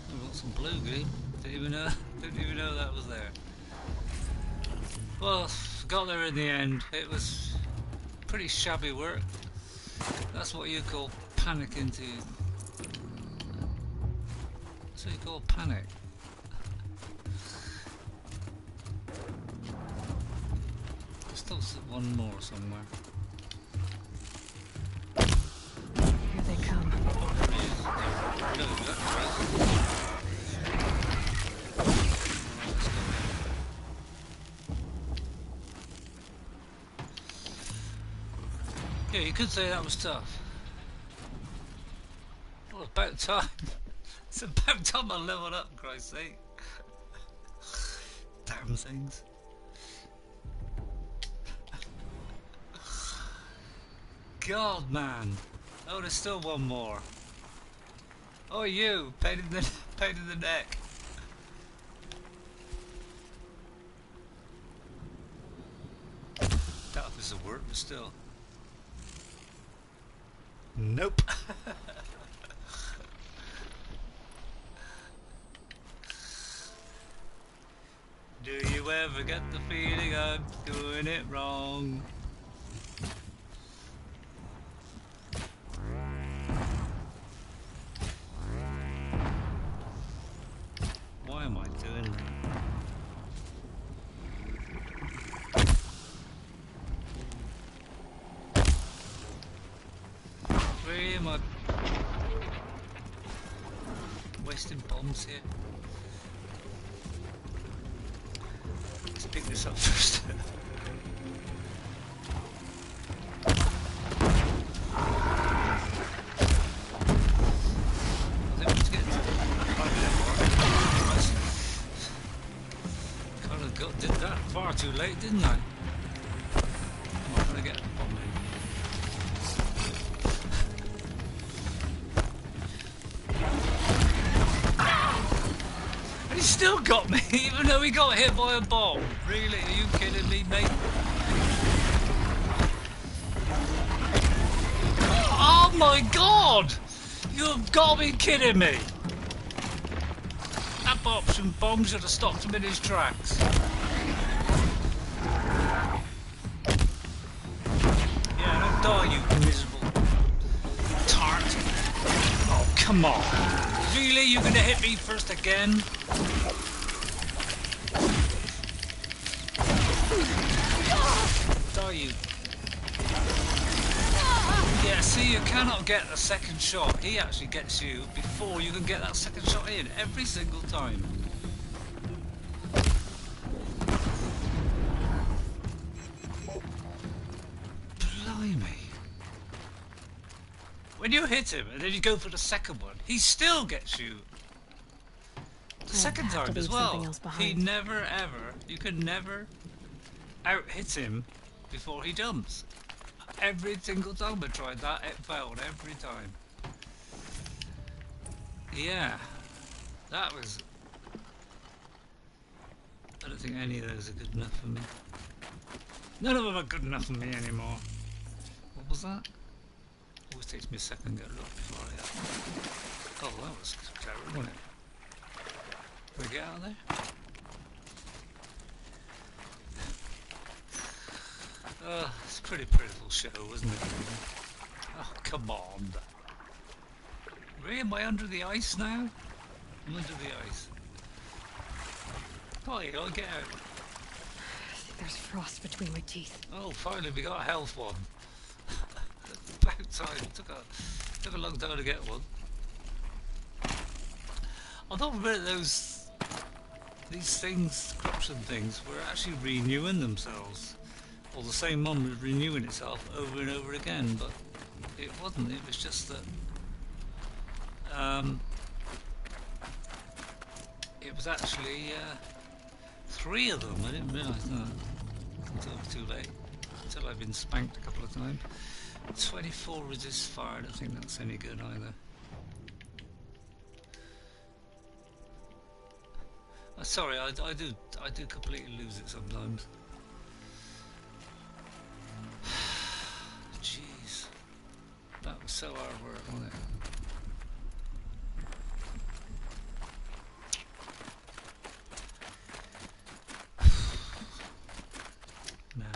I've got some blue green. Didn't even know that was there. Well, got there in the end. It was pretty shabby work. That's what you call panic into. That's what you call panic. There's still one more somewhere.
Here they come.
No, that's right. Yeah, you could say that was tough. Well, about time. It's about time I leveled up, Christ's sake. Damn things. God, man. Oh, there's still one more. Oh, you, pain in the neck. Doubt if this will work, but still. Nope. Do you ever get the feeling I'm doing it wrong? Why am I doing that? Where am I wasting bombs here? Let's pick this up first. far too late, didn't I? I'm not gonna get the bomb in. And he still got me, even though he got hit by a bomb. Really? Are you kidding me, mate? Oh my god! You've got to be kidding me! That bomb should have stopped him in his tracks. Yeah, don't die, you miserable tart. Oh, come on. Really? You're gonna hit me first again? Die, you. Yeah, see, you cannot get a second shot. He actually gets you before you can get that second shot in, every single time. Blimey. When you hit him and then you go for the second one, he still gets you the second time as well. He never ever, you can never out hit him before he jumps. Every single time I tried that, it failed every time. Yeah, that was... I don't think any of those are good enough for me. None of them are good enough for me anymore. What was that? Always takes me a second to get a look before I... Oh, that was clever, wasn't it? Can we get out of there? It's a pretty pitiful show, wasn't it? Oh, come on. Really, am I under the ice now? I'm under the ice. Oh, you gotta get out.
I think there's frost between my teeth.
Oh, finally we got a health one. About time. Took a long time to get one. Although these things, corruption things, were actually renewing themselves. Or the same one was renewing itself over and over again, but it wasn't. It was just that it was actually 3 of them. I didn't realise that until it was too late. Until I've been spanked a couple of times. 24 resist fire. I don't think that's any good either. Sorry, I do completely lose it sometimes. Jeez, that was so hard work, wasn't it? Man,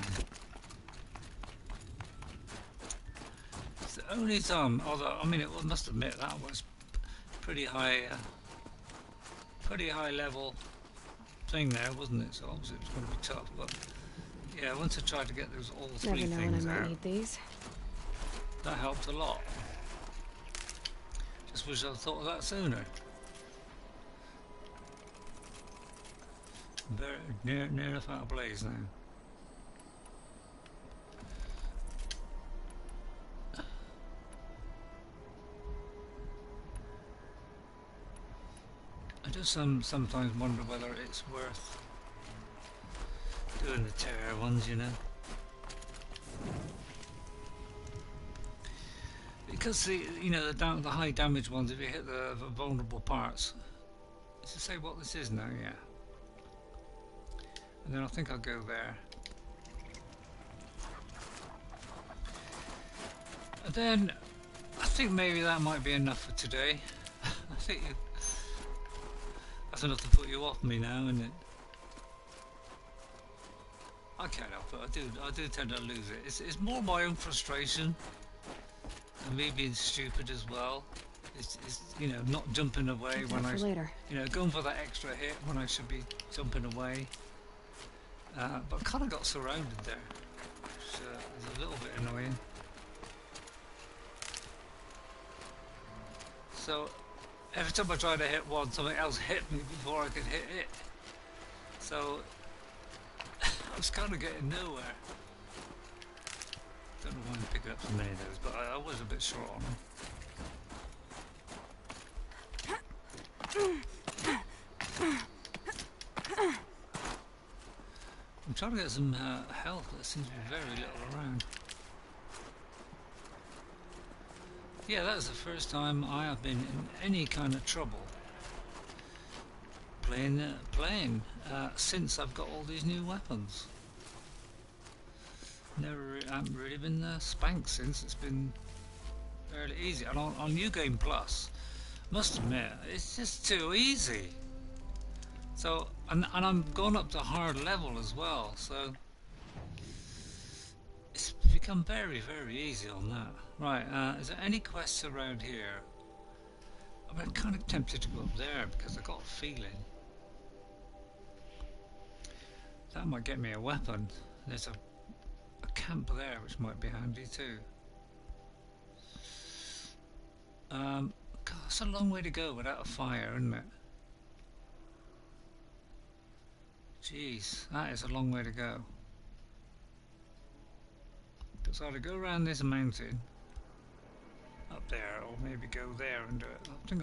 it's the only time. Although I mean, it must admit that was pretty high level thing there, wasn't it? So obviously it was going to be tough, but. Yeah, once I tried to get those all 3 things out,
need these.
that helped a lot. Just wish I'd thought of that sooner. Very near enough out of blaze now. I do sometimes wonder whether it's worth doing the terror ones, you know, because the high damage ones, if you hit the vulnerable parts, does it say what this is now? Yeah, and then I think I'll go there, and then I think maybe that might be enough for today. I think that's enough to put you off me now, isn't it? I can't help it. I do tend to lose it. It's more my own frustration and me being stupid as well. It's you know, not jumping away when I going for that extra hit when I should be jumping away. But I kind of got surrounded there, which is a little bit annoying. So every time I try to hit one, something else hit me before I could hit it. So I was kind of getting nowhere. Don't know why I'm picking up so many of those, but I was a bit short on them. I'm trying to get some health. There seems to be very little around. Yeah, that's the first time I have been in any kind of trouble playing since I've got all these new weapons. Haven't really been spanked since. It's been fairly easy. And on New Game Plus, must admit, it's just too easy. So, and I'm going up to hard level as well, so it's become very, very easy on that. Right, is there any quests around here? I'm kind of tempted to go up there because I got a feeling that might get me a weapon. There's a camp there which might be handy too. God, that's a long way to go without a fire, isn't it? Jeez, that is a long way to go. So either go around this mountain up there, or maybe go there and do it. I think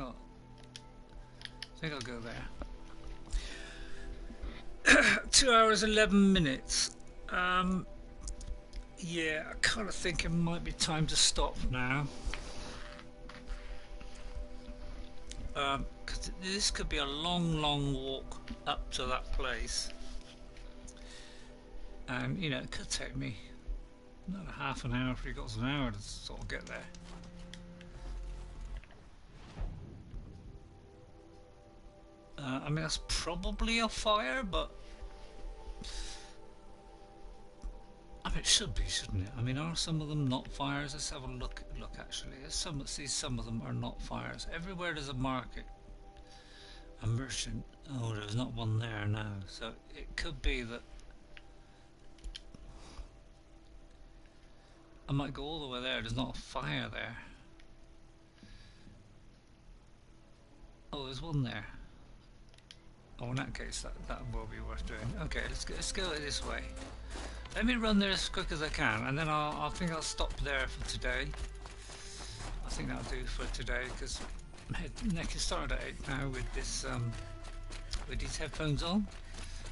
I'll go there. 2 hours 11 minutes. Yeah, I kind of think it might be time to stop now. Because this could be a long, long walk up to that place. And, you know, it could take me another half an hour, 3/4 of an hour to sort of get there. I mean, that's probably a fire, but I mean, it should be, shouldn't it? I mean, are some of them not fires? Let's have a look. Look, actually, some of them are not fires. Everywhere there's a market, a merchant. Oh, there's not one there now. So it could be that I might go all the way there. There's not a fire there. Oh, there's one there. Oh, in that case, that will be worth doing. Okay, let's go this way. Let me run there as quick as I can, and then I think I'll stop there for today. I think that'll do for today, because my neck is started at 8 now with this with these headphones on.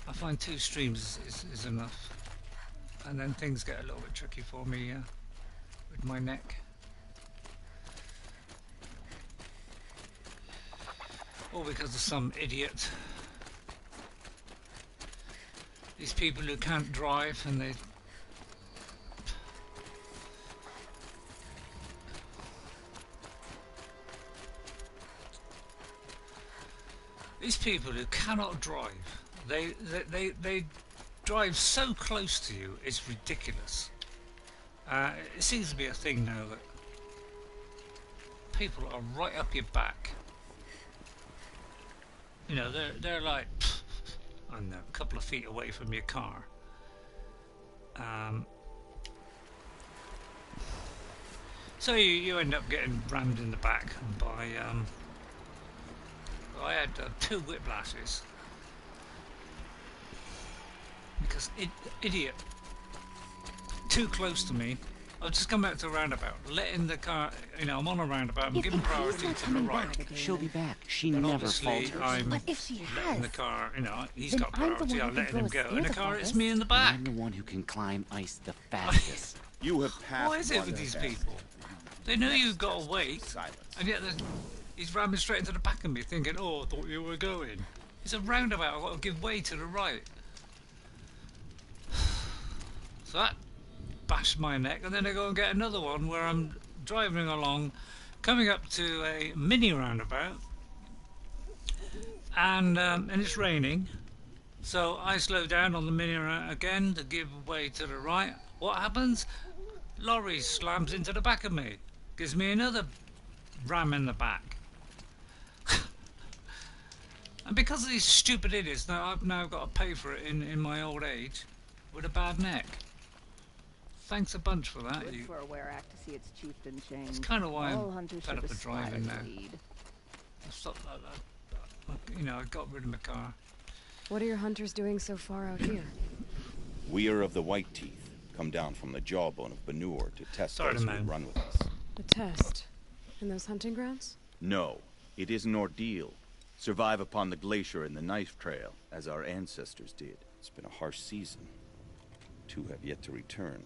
I find 2 streams is enough, and then things get a little bit tricky for me with my neck. All because of some idiot. These people who can't drive and they cannot drive, they drive so close to you, it's ridiculous. It seems to be a thing now that people are right up your back. You know, they're like, I don't know, a couple of feet away from your car. So you end up getting rammed in the back by I had 2 whiplashes because idiot too close to me. I've just come out to a roundabout, letting the car, you know, I'm on a roundabout, I'm giving priority to the right.
She'll be back. She
But
never
obviously
falters.
I'm
But if she
letting the
has,
car, you know, he's
then
got
I'm the
priority,
one
I'm
who
letting
can
him
throw
go,
a
and the
spear
car
above
hits
us.
me in the back.
I'm the one who can climb ice the fastest.
You have passed.
What is it with these people? They know you've got to wait,
Silence.
and yet he's ramming straight into the back of me, thinking, oh, I thought you were going. It's a roundabout, I've got to give way to the right. So that bashed my neck, and then I go and get another one where I'm driving along, coming up to a mini roundabout, and it's raining, so I slow down on the mini roundabout again to give way to the right. What happens? Lorry slams into the back of me, gives me another ram in the back. And because of these stupid idiots, I've now got to pay for it in my old age with a bad neck. Thanks a bunch for that.
Good for Ourea to see its chieftain change.
It's kind of why
All
I'm
hunters
fed
should
up with
aspire
driving
to
now.
lead.
I stopped, you know, I got rid of my car.
What are your hunters doing so far out here?
We are of the White Teeth, come down from the jawbone of Benur to test
Sorry,
those who
man.
would run with us.
A test? In those hunting grounds?
No, it is an ordeal. Survive upon the glacier and the knife trail, as our ancestors did. It's been a harsh season. Two have yet to return.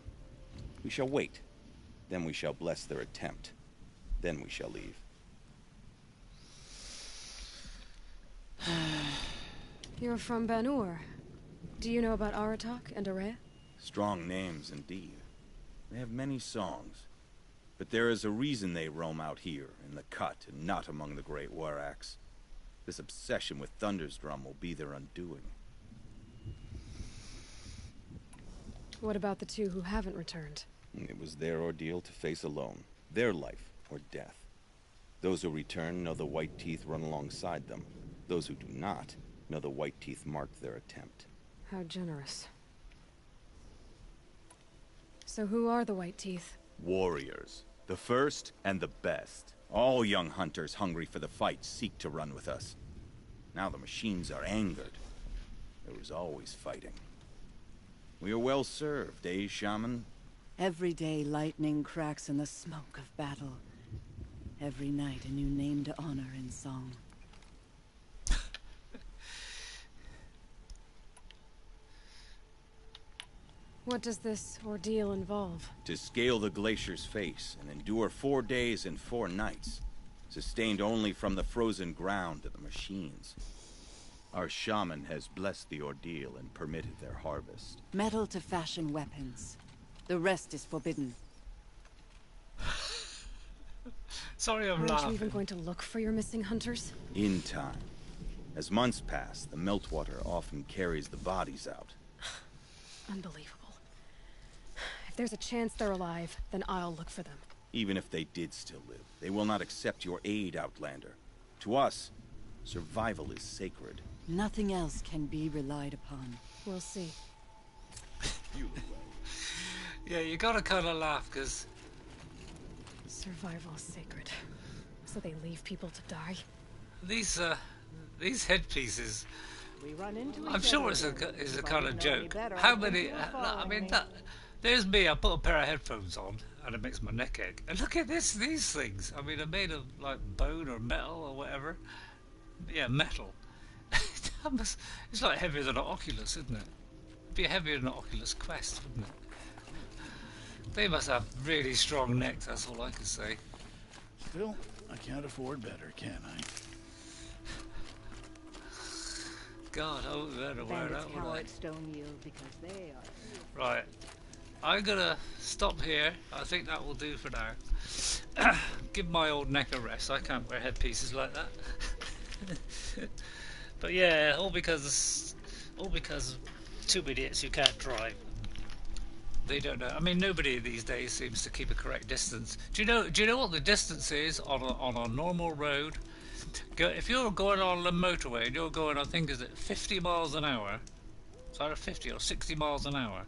We shall wait. Then we shall bless their attempt. Then we shall leave.
You're from Banur. Do you know about Aratak and Ourea?
Strong names indeed. They have many songs. But there is a reason they roam out here, in the cut, and not among the great warracks. This obsession with Thunder's Drum will be their undoing.
What about the two who haven't returned?
It was their ordeal to face alone. Their life or death. Those who return know the White Teeth run alongside them. Those who do not know the White Teeth marked their attempt.
How generous. So who are the White Teeth?
Warriors. The first and the best. All young hunters hungry for the fight seek to run with us. Now the machines are angered. There was always fighting. We are well served, eh, Shaman?
Every day lightning cracks in the smoke of battle. Every night a new name to honor in song.
What does this ordeal involve?
To scale the glacier's face and endure 4 days and 4 nights, sustained only from the frozen ground to the machines. Our shaman has blessed the ordeal and permitted their harvest.
Metal to fashion weapons. The rest is forbidden.
Sorry, I'm
Aren't
laughing.
you even going to look for your missing hunters?
In time. As months pass, the meltwater often carries the bodies out.
Unbelievable. If there's a chance they're alive, then I'll look for them.
Even if they did still live, they will not accept your aid, Outlander. To us, survival is sacred.
Nothing else can be relied upon.
We'll see.
Yeah, you gotta kind of laugh, because...
Survival is sacred. So they leave people to die?
These headpieces...
We run into
I'm sure it's a kind of joke. How many... I mean, there's me, I put a pair of headphones on, and it makes my neck ache. And look at these things. I mean, they're made of, like, bone or metal or whatever. Yeah, metal. It's like heavier than an Oculus, isn't it? It'd be heavier than an Oculus Quest, wouldn't it? They must have really strong necks, that's all I can say.
Still, I can't afford better, can I?
God, I wouldn't better wear that, would I?
Stone yield because they are.
Right. I'm gonna stop here. I think that will do for now. Give my old neck a rest. I can't wear headpieces like that. But yeah, all because of two idiots who can't drive. They don't know. I mean, nobody these days seems to keep a correct distance. Do you know what the distance is on a normal road? If you're going on the motorway and you're going, I think, is it 50 miles an hour? It's either 50 or 60 miles an hour.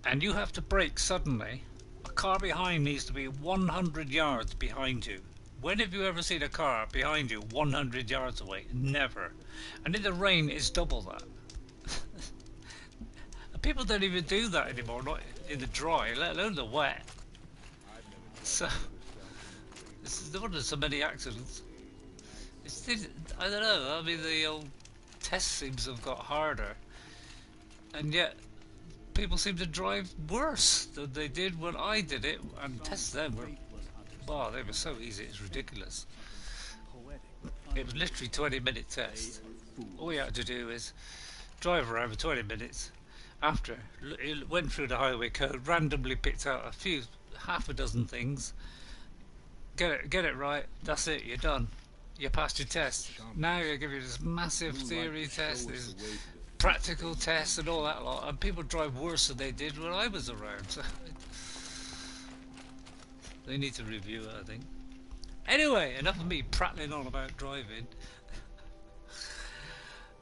And you have to brake suddenly. A car behind needs to be 100 yards behind you. When have you ever seen a car behind you 100 yards away? Never. And in the rain, it's double that. People don't even do that anymore, not in the dry, let alone the wet. So, no wonder so many accidents. I don't know, I mean, the old test seems to have got harder. And yet, people seem to drive worse than they did when I did it, and tests then were, wow, they were so easy, it's ridiculous. It was literally 20-minute test. All you had to do is drive around for 20 minutes. After, it went through the highway code, randomly picked out half a dozen things. Get it right, that's it, you're done. You passed your test. Now they give you this massive theory test, this practical test and all that lot, and people drive worse than they did when I was around. So they need to review it, I think. Anyway, enough of me prattling on about driving.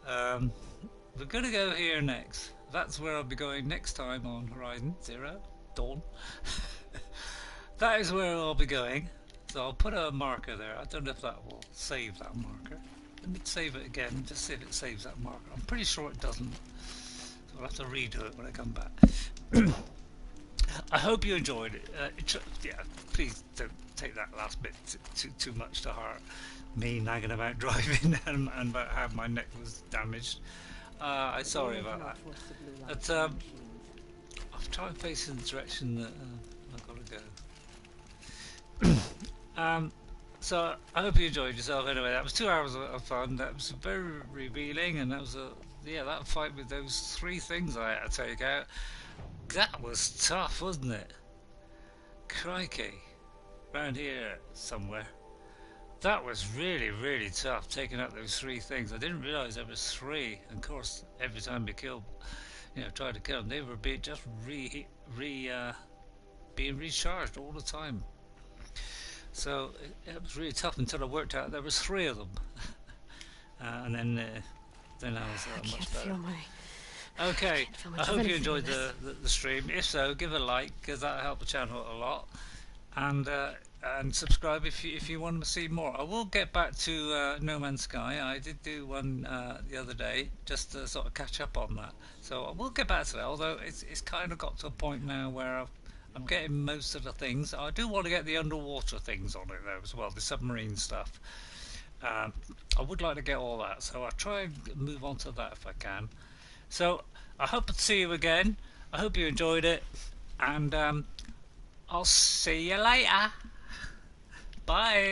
We're going to go here next. That's where I'll be going next time on Horizon Zero Dawn. That is where I'll be going. So I'll put a marker there. I don't know if that will save that marker. Let me save it again, just see if it saves that marker. I'm pretty sure it doesn't. So I'll have to redo it when I come back. I hope you enjoyed it. Yeah, please don't take that last bit too much to heart. Me nagging about driving and about how my neck was damaged. I'm sorry about that. But I'll try and face in the direction that I've got to go. So I hope you enjoyed yourself. Anyway, that was 2 hours of fun. That was very revealing, and that was that fight with those 3 things I had to take out. That was tough, wasn't it? Crikey, round here somewhere. That was really, really tough, taking out those 3 things. I didn't realise there was 3. And of course, every time we killed, tried to kill them, they were being recharged all the time. So it was really tough until I worked out there was 3 of them, and then I was much better. Okay, I hope you enjoyed the stream. If so, give a like, because that'll help the channel a lot, and subscribe if you want to see more. I will get back to No Man's Sky. I did do one the other day, just to sort of catch up on that. So I will get back to that, although it's kind of got to a point now where I'm getting most of the things. I do want to get the underwater things on it though as well, the submarine stuff. I would like to get all that, so I'll try and move on to that if I can. So I hope to see you again. I hope you enjoyed it, and I'll see you later. Bye.